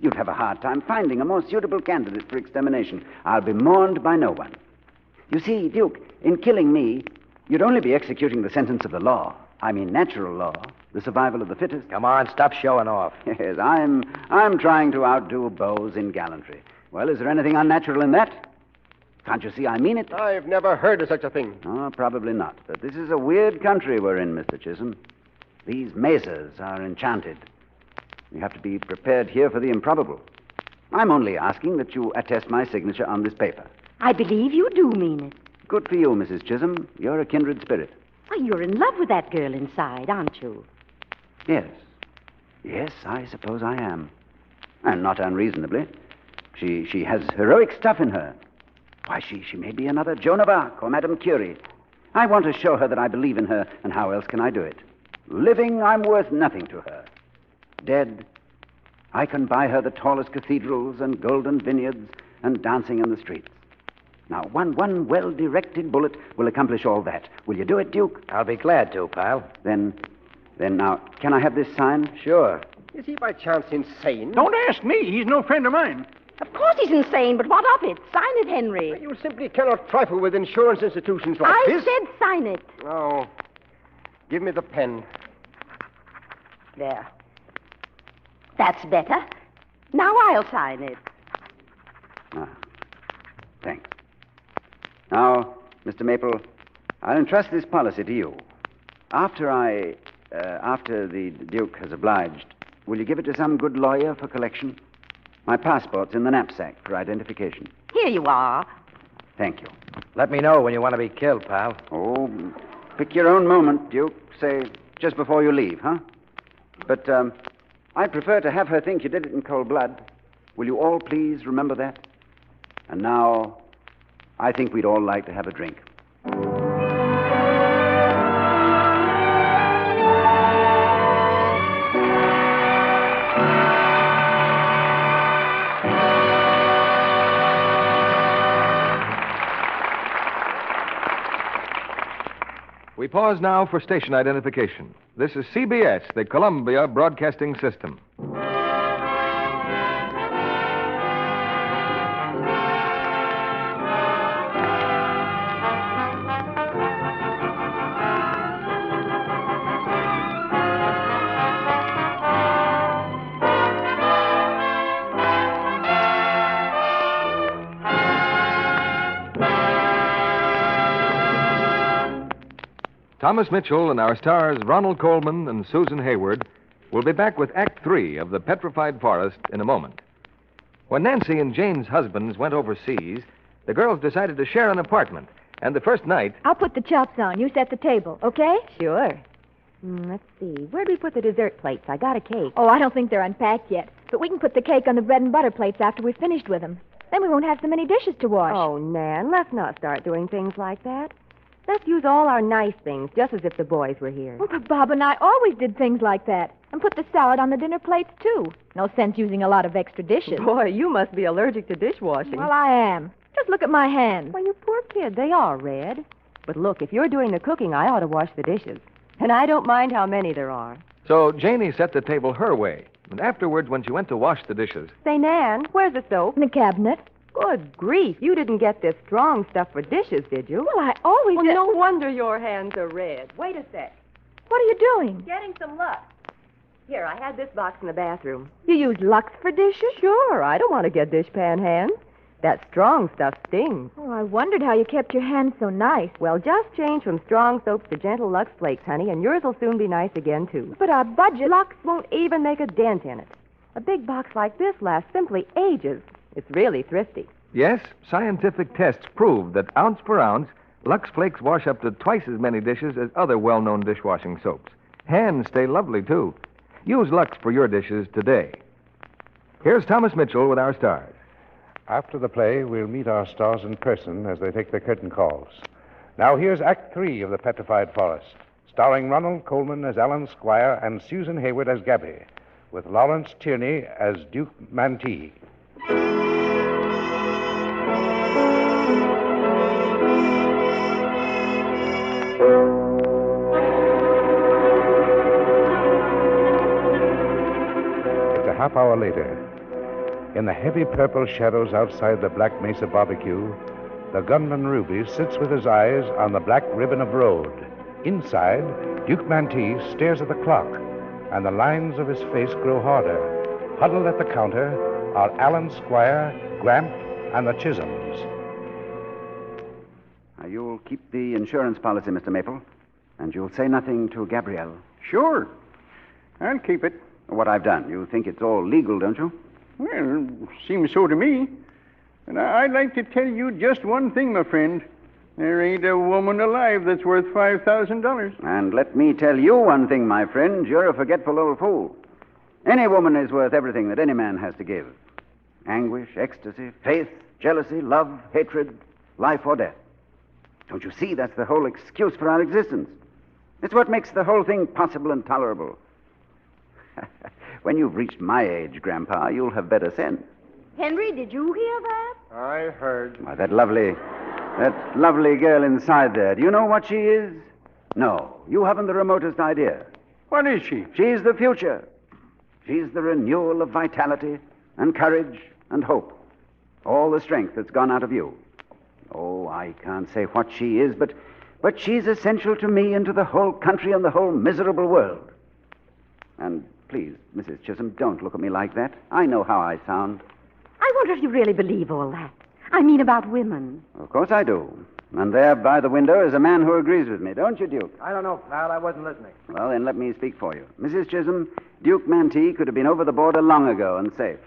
You'd have a hard time finding a more suitable candidate for extermination. I'll be mourned by no one. You see, Duke, in killing me, you'd only be executing the sentence of the law. I mean natural law, the survival of the fittest. Come on, stop showing off. Yes, I'm trying to outdo Bose in gallantry. Well, is there anything unnatural in that? Can't you see I mean it? I've never heard of such a thing. Oh, probably not. But this is a weird country we're in, Mr. Chisholm. These mesas are enchanted. You have to be prepared here for the improbable. I'm only asking that you attest my signature on this paper. I believe you do mean it. Good for you, Mrs. Chisholm. You're a kindred spirit. Oh, you're in love with that girl inside, aren't you? Yes. Yes, I suppose I am. And not unreasonably. She has heroic stuff in her. Why, she may be another Joan of Arc or Madame Curie. I want to show her that I believe in her, and how else can I do it? Living, I'm worth nothing to her. Dead, I can buy her the tallest cathedrals and golden vineyards and dancing in the streets. Now, one well-directed bullet will accomplish all that. Will you do it, Duke? I'll be glad to, pal. Then now, can I have this signed? Sure. Is he by chance insane? Don't ask me. He's no friend of mine. Of course he's insane, but what of it? Sign it, Henry. You simply cannot trifle with insurance institutions like I this. said sign it. No. Give me the pen. There. That's better. Now I'll sign it. Ah, thanks. Now, Mr. Maple, I'll entrust this policy to you. After the Duke has obliged, will you give it to some good lawyer for collection? My passport's in the knapsack for identification. Here you are. Thank you. Let me know when you want to be killed, pal. Oh, pick your own moment, Duke. Say, just before you leave, huh? But, I'd prefer to have her think you did it in cold blood. Will you all please remember that? And now, I think we'd all like to have a drink. We pause now for station identification. This is CBS, the Columbia Broadcasting System. Thomas Mitchell and our stars Ronald Colman and Susan Hayward will be back with Act 3 of The Petrified Forest in a moment. When Nancy and Jane's husbands went overseas, the girls decided to share an apartment. And the first night... I'll put the chops on. You set the table, okay? Sure. Let's see. Where'd we put the dessert plates? I got a cake. Oh, I don't think they're unpacked yet. But we can put the cake on the bread and butter plates after we've finished with them. Then we won't have so many dishes to wash. Oh, Nan, let's not start doing things like that. Let's use all our nice things, just as if the boys were here. Well, but Bob and I always did things like that. And put the salad on the dinner plates, too. No sense using a lot of extra dishes. Boy, you must be allergic to dishwashing. Well, I am. Just look at my hands. Well, you poor kid. They are red. But look, if you're doing the cooking, I ought to wash the dishes. And I don't mind how many there are. So Janie set the table her way. And afterwards, when she went to wash the dishes... Say, Nan, where's the soap? In the cabinet. Good grief. You didn't get this strong stuff for dishes, did you? Well, I always... Well, no wonder your hands are red. Wait a sec. What are you doing? Getting some Lux. Here, I had this box in the bathroom. You use Lux for dishes? Sure. I don't want to get dishpan hands. That strong stuff stings. Oh, I wondered how you kept your hands so nice. Well, just change from strong soaps to gentle Lux Flakes, honey, and yours will soon be nice again, too. But our budget... Lux won't even make a dent in it. A big box like this lasts simply ages. It's really thrifty. Yes, scientific tests prove that ounce per ounce, Lux Flakes wash up to twice as many dishes as other well-known dishwashing soaps. Hands stay lovely, too. Use Lux for your dishes today. Here's Thomas Mitchell with our stars. After the play, we'll meet our stars in person as they take their curtain calls. Now, here's Act 3 of The Petrified Forest, starring Ronald Colman as Alan Squire and Susan Hayward as Gabby, with Lawrence Tierney as Duke Mantee. It's a half hour later. In the heavy purple shadows outside the Black Mesa barbecue, the gunman Ruby sits with his eyes on the black ribbon of road. Inside, Duke Mantee stares at the clock, and the lines of his face grow harder. Huddled at the counter are Alan Squire, Gramp, and the Chisholms. You'll keep the insurance policy, Mr. Maple, and you'll say nothing to Gabrielle. Sure. I'll keep it. What I've done. You think it's all legal, don't you? Well, seems so to me. And I'd like to tell you just one thing, my friend. There ain't a woman alive that's worth $5,000. And let me tell you one thing, my friend. You're a forgetful old fool. Any woman is worth everything that any man has to give. Anguish, ecstasy, faith, jealousy, love, hatred, life or death. Don't you see? That's the whole excuse for our existence. It's what makes the whole thing possible and tolerable. When you've reached my age, Grandpa, you'll have better sense. Henry, did you hear that? I heard. Why, that lovely girl inside there, do you know what she is? No, you haven't the remotest idea. What is she? She's the future. She's the renewal of vitality and courage and hope. All the strength that's gone out of you. Oh, I can't say what she is, but she's essential to me and to the whole country and the whole miserable world. And please, Mrs. Chisholm, don't look at me like that. I know how I sound. I wonder if you really believe all that. I mean about women. Of course I do. And there by the window is a man who agrees with me, don't you, Duke? I don't know, pal. I wasn't listening. Well, then let me speak for you. Mrs. Chisholm, Duke Mantee could have been over the border long ago and safe.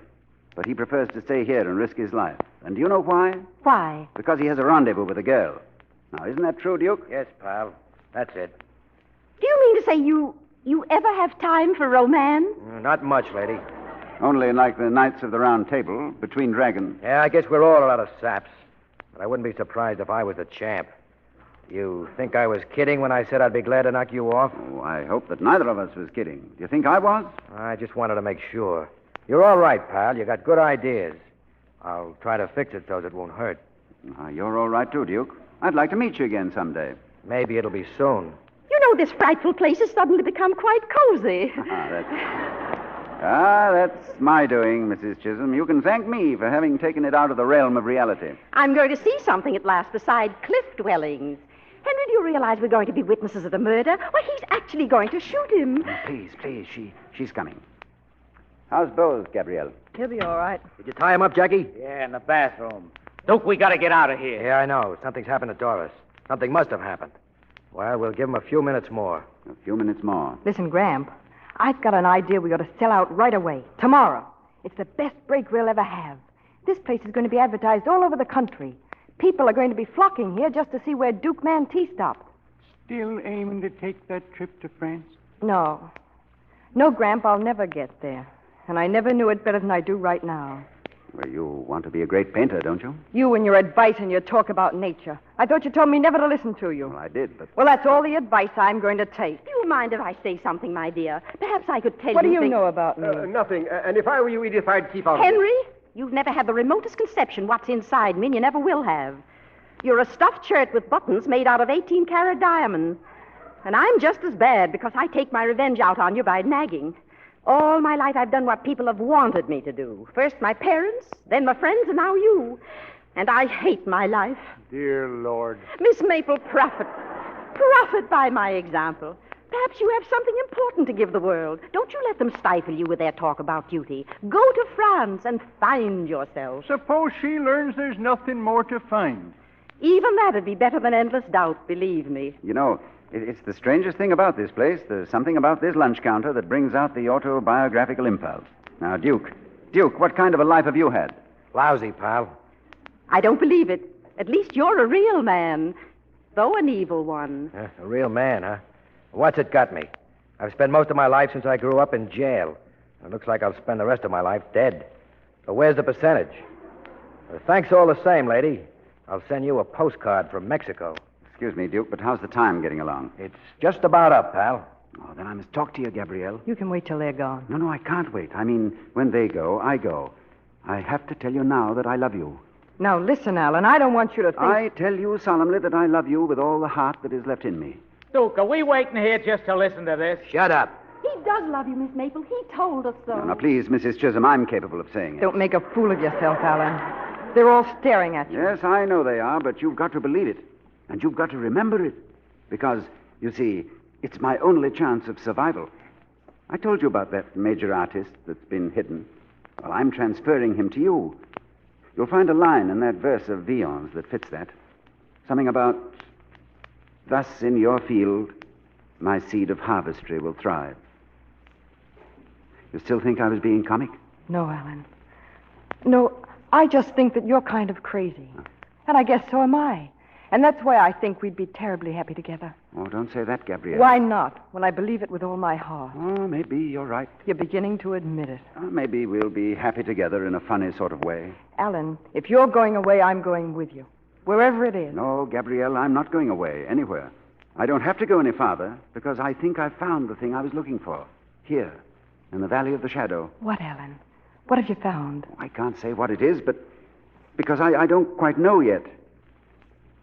But he prefers to stay here and risk his life. And do you know why? Why? Because he has a rendezvous with a girl. Now, isn't that true, Duke? Yes, pal. That's it. Do you mean to say you ever have time for romance? Not much, lady. Only like the Knights of the Round Table, between dragons. Yeah, I guess we're all a lot of saps. But I wouldn't be surprised if I was the champ. You think I was kidding when I said I'd be glad to knock you off? Oh, I hope that neither of us was kidding. Do you think I was? I just wanted to make sure. You're all right, pal. You got good ideas. I'll try to fix it so it won't hurt. You're all right, too, Duke. I'd like to meet you again someday. Maybe it'll be soon. You know, this frightful place has suddenly become quite cozy. That's my doing, Mrs. Chisholm. You can thank me for having taken it out of the realm of reality. I'm going to see something at last beside cliff dwellings. Henry, do you realize we're going to be witnesses of a murder? Why, he's actually going to shoot him. Please, she's coming. How's Bose, Gabrielle? He'll be all right. Did you tie him up, Jackie? Yeah, in the bathroom. Duke, we got to get out of here. Yeah, I know. Something's happened to Doris. Something must have happened. Well, we'll give him a few minutes more. A few minutes more. Listen, Gramp, I've got an idea we ought to sell out right away. Tomorrow. It's the best break we'll ever have. This place is going to be advertised all over the country. People are going to be flocking here just to see where Duke Mantee stopped. Still aiming to take that trip to France? No. No, Gramp, I'll never get there. And I never knew it better than I do right now. Well, you want to be a great painter, don't you? You and your advice and your talk about nature. I thought you told me never to listen to you. Well, I did, but... Well, that's all the advice I'm going to take. Do you mind if I say something, my dear? Perhaps I could tell you... What do you know about me? Nothing. And if I were you, Edith, I'd keep out Henry, you've never had the remotest conception what's inside me, and you never will have. You're a stuffed shirt with buttons made out of 18-karat diamonds. And I'm just as bad because I take my revenge out on you by nagging. All my life I've done what people have wanted me to do. First my parents, then my friends, and now you. And I hate my life. Dear Lord. Miss Maple, profit by my example. Perhaps you have something important to give the world. Don't you let them stifle you with their talk about duty. Go to France and find yourself. Suppose she learns there's nothing more to find. Even that'd be better than endless doubt, believe me. You know, it's the strangest thing about this place. There's something about this lunch counter that brings out the autobiographical impulse. Now, Duke, what kind of a life have you had? Lousy, pal. I don't believe it. At least you're a real man, though an evil one. A real man, huh? What's it got me? I've spent most of my life since I grew up in jail. It looks like I'll spend the rest of my life dead. So where's the percentage? Thanks all the same, lady. I'll send you a postcard from Mexico. Excuse me, Duke, but how's the time getting along? It's just about up, pal. Oh, then I must talk to you, Gabrielle. You can wait till they're gone. No, I can't wait. I mean, when they go, I go. I have to tell you now that I love you. Now, listen, Alan, I don't want you to think... I tell you solemnly that I love you with all the heart that is left in me. Duke, are we waiting here just to listen to this? Shut up. He does love you, Miss Maple. He told us so. Now, please, Mrs. Chisholm, I'm capable of saying it. Don't make a fool of yourself, Alan. They're all staring at you. Yes, I know they are, but you've got to believe it. And you've got to remember it. Because, you see, it's my only chance of survival. I told you about that major artist that's been hidden. Well, I'm transferring him to you. You'll find a line in that verse of Villon's that fits that. Something about, thus in your field, my seed of harvestry will thrive. You still think I was being comic? No, Alan. No, I just think that you're kind of crazy. And I guess so am I. And that's why I think we'd be terribly happy together. Oh, don't say that, Gabrielle. Why not, when I believe it with all my heart? Oh, maybe you're right. You're beginning to admit it. Maybe we'll be happy together in a funny sort of way. Alan, if you're going away, I'm going with you. Wherever it is. No, Gabrielle, I'm not going away, anywhere. I don't have to go any farther, because I think I've found the thing I was looking for. Here, in the Valley of the Shadow. What, Alan? What have you found? I can't say what it is, but because I don't quite know yet.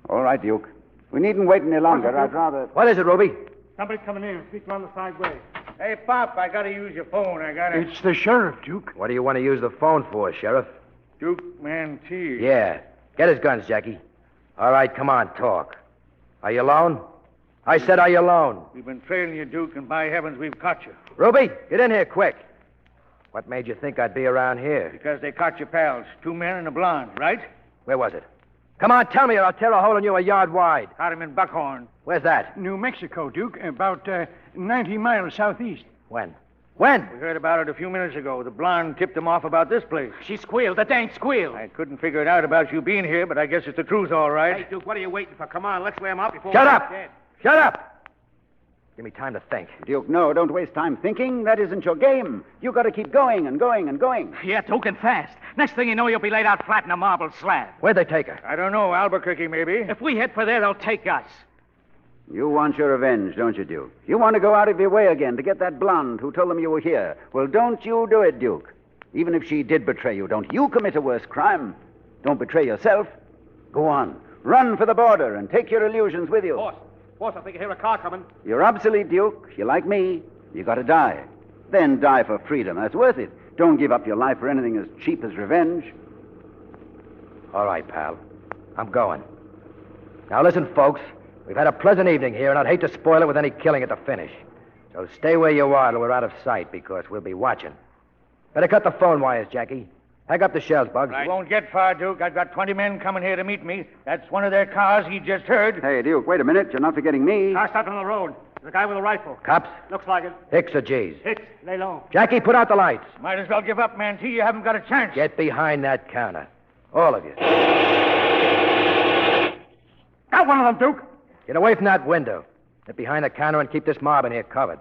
All right, Duke. We needn't wait any longer. I'd rather... What is it, Ruby? Somebody coming in. Speaking on the side way. Hey, Pop, I gotta use your phone. It's the sheriff, Duke. What do you want to use the phone for, Sheriff? Duke Mantee. Yeah. Get his guns, Jackie. All right, come on, talk. Are you alone? I said, are you alone? We've been trailing you, Duke, and by heavens, we've caught you. Ruby, get in here quick. What made you think I'd be around here? Because they caught your pals. 2 men and a blonde, right? Where was it? Come on, tell me or I'll tear a hole in you a yard wide. Caught him in Buckhorn. Where's that? New Mexico, Duke. About 90 miles southeast. When? When? We heard about it a few minutes ago. The blonde tipped them off about this place. She squealed. The dang squealed. I couldn't figure it out about you being here, but I guess it's the truth, all right. Hey, Duke, what are you waiting for? Come on, let's wear him out before... Shut up! Shut up! Give me time to think. Duke, no, don't waste time thinking. That isn't your game. You got to keep going and going and going. Yeah, Duke, and fast. Next thing you know, you'll be laid out flat in a marble slab. Where'd they take her? I don't know. Albuquerque, maybe. If we head for there, they'll take us. You want your revenge, don't you, Duke? You want to go out of your way again to get that blonde who told them you were here. Well, don't you do it, Duke. Even if she did betray you, don't you commit a worse crime. Don't betray yourself. Go on. Run for the border and take your illusions with you. Boss, I think I hear a car coming. You're obsolete, Duke. You're like me. You got to die. Then die for freedom. That's worth it. Don't give up your life for anything as cheap as revenge. All right, pal. I'm going. Now listen, folks. We've had a pleasant evening here, and I'd hate to spoil it with any killing at the finish. So stay where you are till we're out of sight, because we'll be watching. Better cut the phone wires, Jackie. Hang up the shells, Bugs. You won't get far, Duke. I've got 20 men coming here to meet me. That's one of their cars he just heard. Hey, Duke, wait a minute. You're not forgetting me. Car stopped on the road. There's a guy with a rifle. Cops? Looks like it. Hicks or G's? Hicks. Lay low. Jackie, put out the lights. Might as well give up, Mantee. You haven't got a chance. Get behind that counter. All of you. Got one of them, Duke. Get away from that window. Get behind the counter and keep this mob in here covered.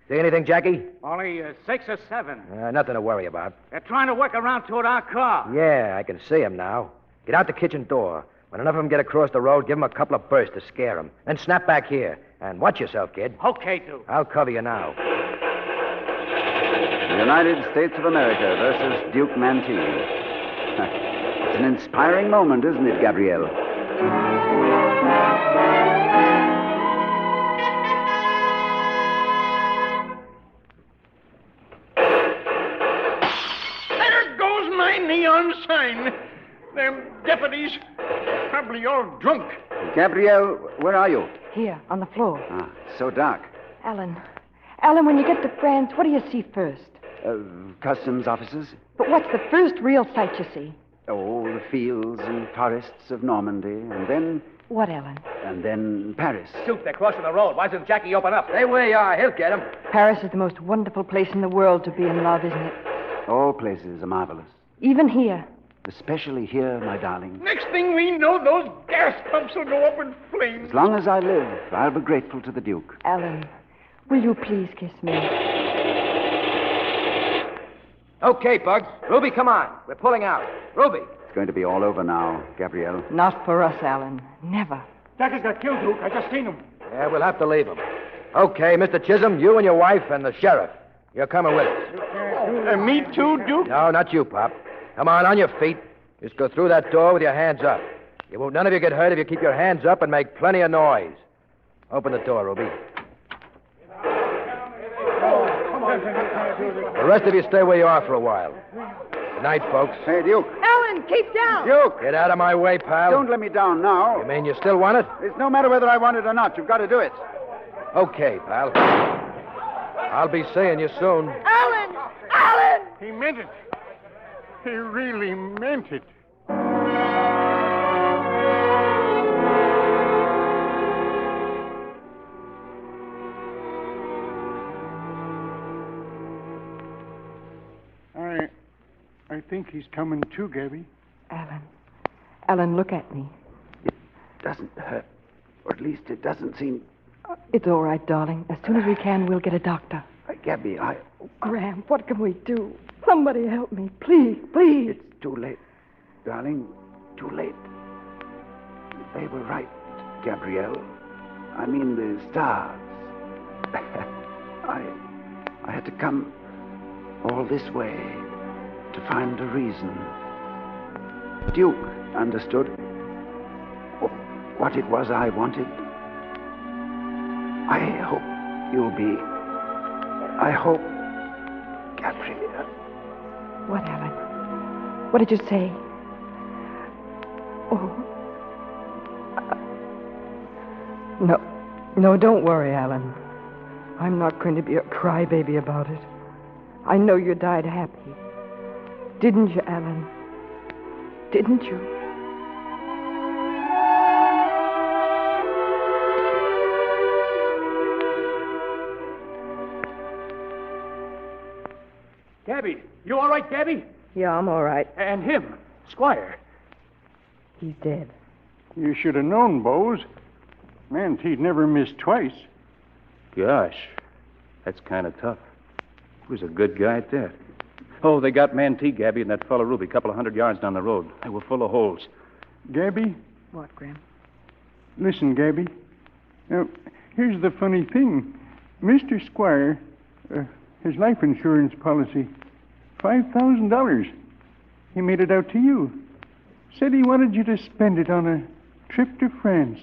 See anything, Jackie? Only 6 or 7. Nothing to worry about. They're trying to work around toward our car. Yeah, I can see 'em now. Get out the kitchen door. When enough of 'em get across the road, give 'em a couple of bursts to scare 'em. Then snap back here. And watch yourself, kid. Okay, Duke. I'll cover you now. The United States of America versus Duke Mantee. It's an inspiring moment, isn't it, Gabrielle? There goes my neon sign. Them deputies, probably all drunk. Gabrielle, where are you? Here, on the floor. It's so dark. Alan, when you get to France, what do you see first? Customs officers? But what's the first real sight you see? Oh, the fields and forests of Normandy, and then... What, Alan? And then Paris. Duke, they're crossing the road. Why doesn't Jackie open up? Stay where you are. He'll get 'em. Paris is the most wonderful place in the world to be in love, isn't it? All places are marvelous. Even here. Especially here, my darling. Next thing we know, those gas pumps will go up in flames. As long as I live, I'll be grateful to the Duke. Alan, will you please kiss me? Okay, Bugs. Ruby, come on. We're pulling out. Ruby. It's going to be all over now, Gabrielle. Not for us, Alan. Never. Jackie's got killed, Duke. I just seen him. Yeah, we'll have to leave him. Okay, Mr. Chisholm, you and your wife and the sheriff. You're coming with us. Me too, Duke? No, not you, Pop. Come on your feet. Just go through that door with your hands up. You won't none of you get hurt if you keep your hands up and make plenty of noise. Open the door, Ruby. The rest of you stay where you are for a while. Good night, folks. Hey, Duke. Alan, keep down! Duke! Get out of my way, pal. Don't let me down now. You mean you still want it? It's no matter whether I want it or not. You've got to do it. Okay, pal. I'll be seeing you soon. Alan! Alan! He meant it. He really meant it. I think he's coming too, Gabby. Alan, look at me. It doesn't hurt. Or at least it doesn't seem... It's all right, darling. As soon as we can, we'll get a doctor. Gabby, Graham, what can we do? Somebody help me. Please, please. It's too late. Darling, too late. They were right, Gabrielle. I mean the stars. I had to come all this way to find a reason. Duke understood what it was I wanted. I hope you'll be... I hope, Gabrielle. What, Alan? What did you say? Oh. No, don't worry, Alan. I'm not going to be a crybaby about it. I know you died happy. Didn't you, Alan? Didn't you? Gabby, you all right, Gabby? Yeah, I'm all right. And him, Squire. He's dead. You should have known, Bose. Mantee'd never missed twice. Gosh, that's kind of tough. He was a good guy at that. Oh, they got Mantee, Gabby, and that fellow Ruby, a couple of 100 yards down the road. They were full of holes. Gabby? What, Graham? Listen, Gabby. Now, here's the funny thing. Mr. Squire, his life insurance policy, $5,000. He made it out to you. Said he wanted you to spend it on a trip to France.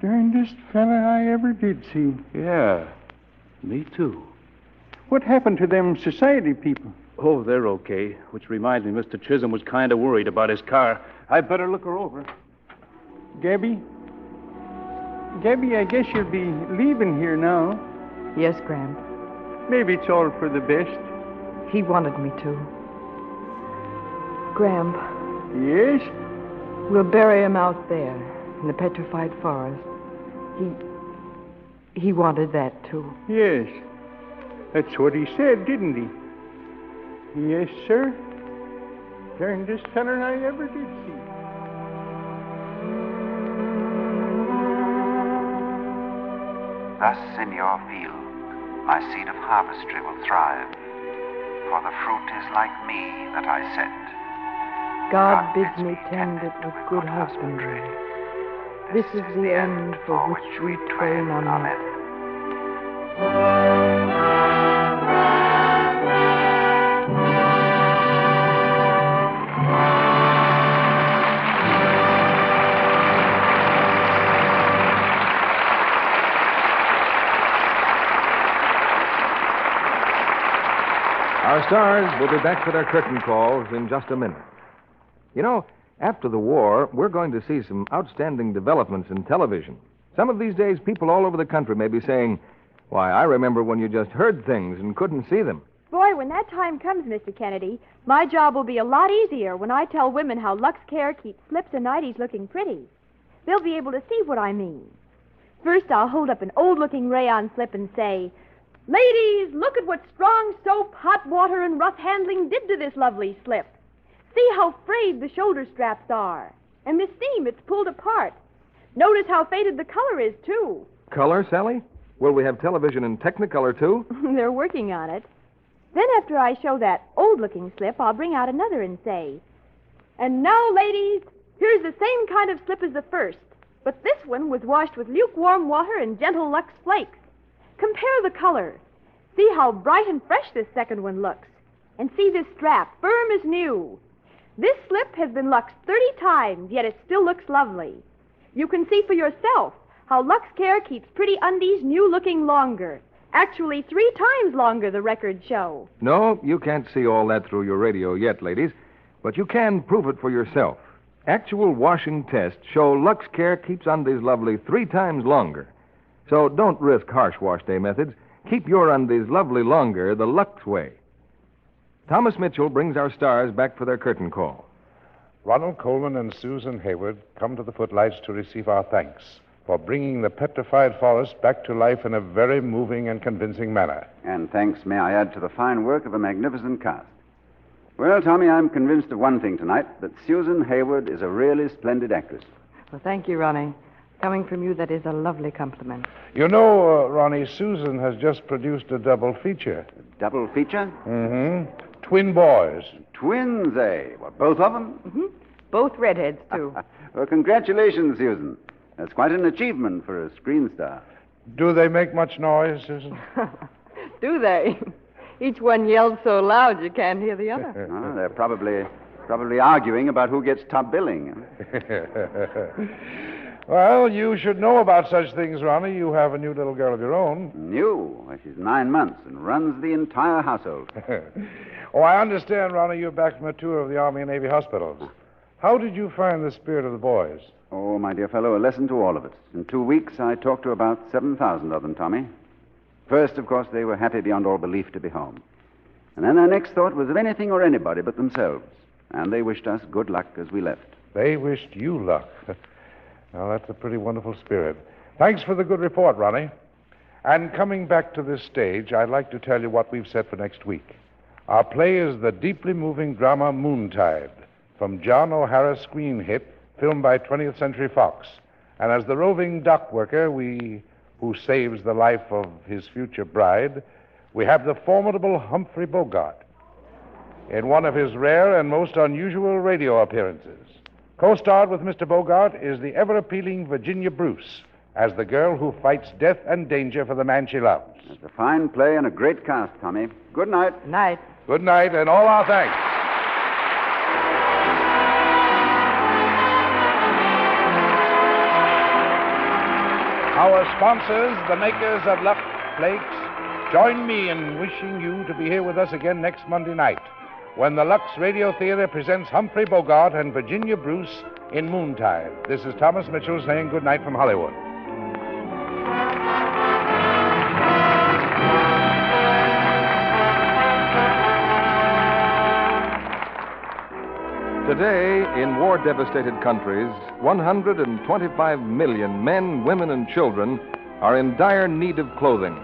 Darndest fella I ever did see. Yeah, me too. What happened to them society people? Oh, they're okay. Which reminds me, Mr. Chisholm was kind of worried about his car. I better look her over. Gabby, I guess you'll be leaving here now. Yes, Graham. Maybe it's all for the best. He wanted me to. Graham. Yes? We'll bury him out there in the Petrified Forest. He wanted that, too. Yes. That's what he said, didn't he? Yes, sir. Darndest feller I ever did see. Thus in your field, my seed of harvestry will thrive, for the fruit is like me that I set. God bids me tend it with good husbandry. This is the end for which we twain are met. Our stars will be back for their curtain calls in just a minute. You know, after the war, we're going to see some outstanding developments in television. Some of these days, people all over the country may be saying, why, I remember when you just heard things and couldn't see them. Boy, when that time comes, Mr. Kennedy, my job will be a lot easier when I tell women how Lux Care keeps slips and nighties looking pretty. They'll be able to see what I mean. First, I'll hold up an old-looking rayon slip and say, "Ladies, look at what strong soap, hot water, and rough handling did to this lovely slip. See how frayed the shoulder straps are. And this seam, it's pulled apart. Notice how faded the color is, too." Color, Sally? Will we have television in Technicolor, too? They're working on it. Then after I show that old-looking slip, I'll bring out another and say, "And now, ladies, here's the same kind of slip as the first, but this one was washed with lukewarm water and gentle Lux Flakes. Compare the color. See how bright and fresh this second one looks. And see this strap, firm as new. This slip has been luxed 30 times, yet it still looks lovely. You can see for yourself how Lux Care keeps pretty undies new-looking longer. Actually, 3 times longer, the records show." No, you can't see all that through your radio yet, ladies, but you can prove it for yourself. Actual washing tests show Lux Care keeps undies lovely 3 times longer. So don't risk harsh wash day methods. Keep your undies lovely longer the Lux way. Thomas Mitchell brings our stars back for their curtain call. Ronald Colman and Susan Hayward come to the footlights to receive our thanks for bringing the Petrified Forest back to life in a very moving and convincing manner. And thanks, may I add, to the fine work of a magnificent cast. Well, Tommy, I'm convinced of one thing tonight, that Susan Hayward is a really splendid actress. Well, thank you, Ronnie. Coming from you, that is a lovely compliment. You know, Ronnie, Susan has just produced a double feature. Double feature? Mm-hmm. Twin boys. Twins, eh? What, both of them? Mm-hmm. Both redheads, too. Well, congratulations, Susan. That's quite an achievement for a screen star. Do they make much noise, Susan? Do they? Each one yells so loud you can't hear the other. Oh, they're probably arguing about who gets top billing. Well, you should know about such things, Ronnie. You have a new little girl of your own. New? Well, she's 9 months and runs the entire household. Oh, I understand, Ronnie, you're back from a tour of the Army and Navy hospitals. How did you find the spirit of the boys? Oh, my dear fellow, a lesson to all of us. In 2 weeks, I talked to about 7,000 of them, Tommy. First, of course, they were happy beyond all belief to be home. And then their next thought was of anything or anybody but themselves. And they wished us good luck as we left. They wished you luck. Well, that's a pretty wonderful spirit. Thanks for the good report, Ronnie. And coming back to this stage, I'd like to tell you what we've set for next week. Our play is the deeply moving drama Moontide, from John O'Hara's screen hit, filmed by 20th Century Fox. And as the roving dock worker who saves the life of his future bride, we have the formidable Humphrey Bogart in one of his rare and most unusual radio appearances. Co-starred with Mr. Bogart is the ever-appealing Virginia Bruce as the girl who fights death and danger for the man she loves. It's a fine play and a great cast, Tommy. Good night. Night. Good night, and all our thanks. Our sponsors, the makers of Luck Flakes, join me in wishing you to be here with us again next Monday night, when the Lux Radio Theater presents Humphrey Bogart and Virginia Bruce in Moontide. This is Thomas Mitchell saying good night from Hollywood. Today, in war-devastated countries, 125 million men, women, and children are in dire need of clothing.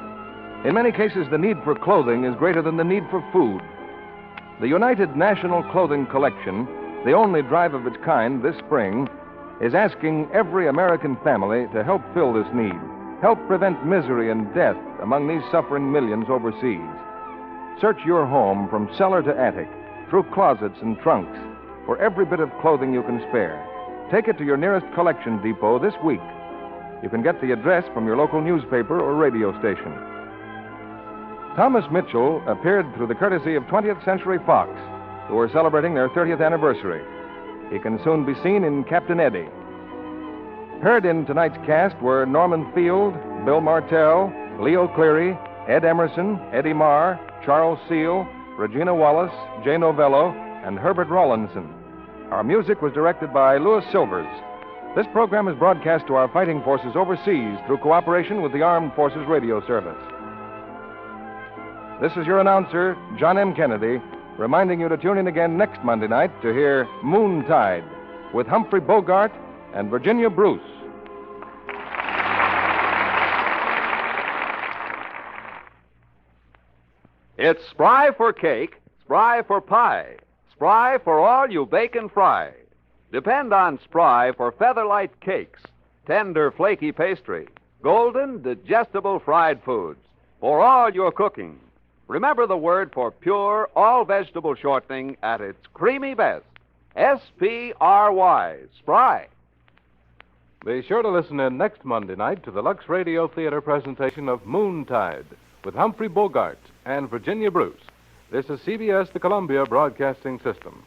In many cases, the need for clothing is greater than the need for food. The United National Clothing Collection, the only drive of its kind this spring, is asking every American family to help fill this need, help prevent misery and death among these suffering millions overseas. Search your home from cellar to attic, through closets and trunks, for every bit of clothing you can spare. Take it to your nearest collection depot this week. You can get the address from your local newspaper or radio station. Thomas Mitchell appeared through the courtesy of 20th Century Fox, who are celebrating their 30th anniversary. He can soon be seen in Captain Eddie. Heard in tonight's cast were Norman Field, Bill Martell, Leo Cleary, Ed Emerson, Eddie Marr, Charles Seal, Regina Wallace, Jay Novello, and Herbert Rawlinson. Our music was directed by Louis Silvers. This program is broadcast to our fighting forces overseas through cooperation with the Armed Forces Radio Service. This is your announcer, John M. Kennedy, reminding you to tune in again next Monday night to hear Moontide with Humphrey Bogart and Virginia Bruce. It's spry for cake, spry for pie, spry for all you bake and fry. Depend on Spry for feather-light cakes, tender, flaky pastry, golden, digestible fried foods for all your cooking. Remember the word for pure, all-vegetable shortening at its creamy best. S-P-R-Y, Spry. Be sure to listen in next Monday night to the Lux Radio Theater presentation of Moontide with Humphrey Bogart and Virginia Bruce. This is CBS, the Columbia Broadcasting System.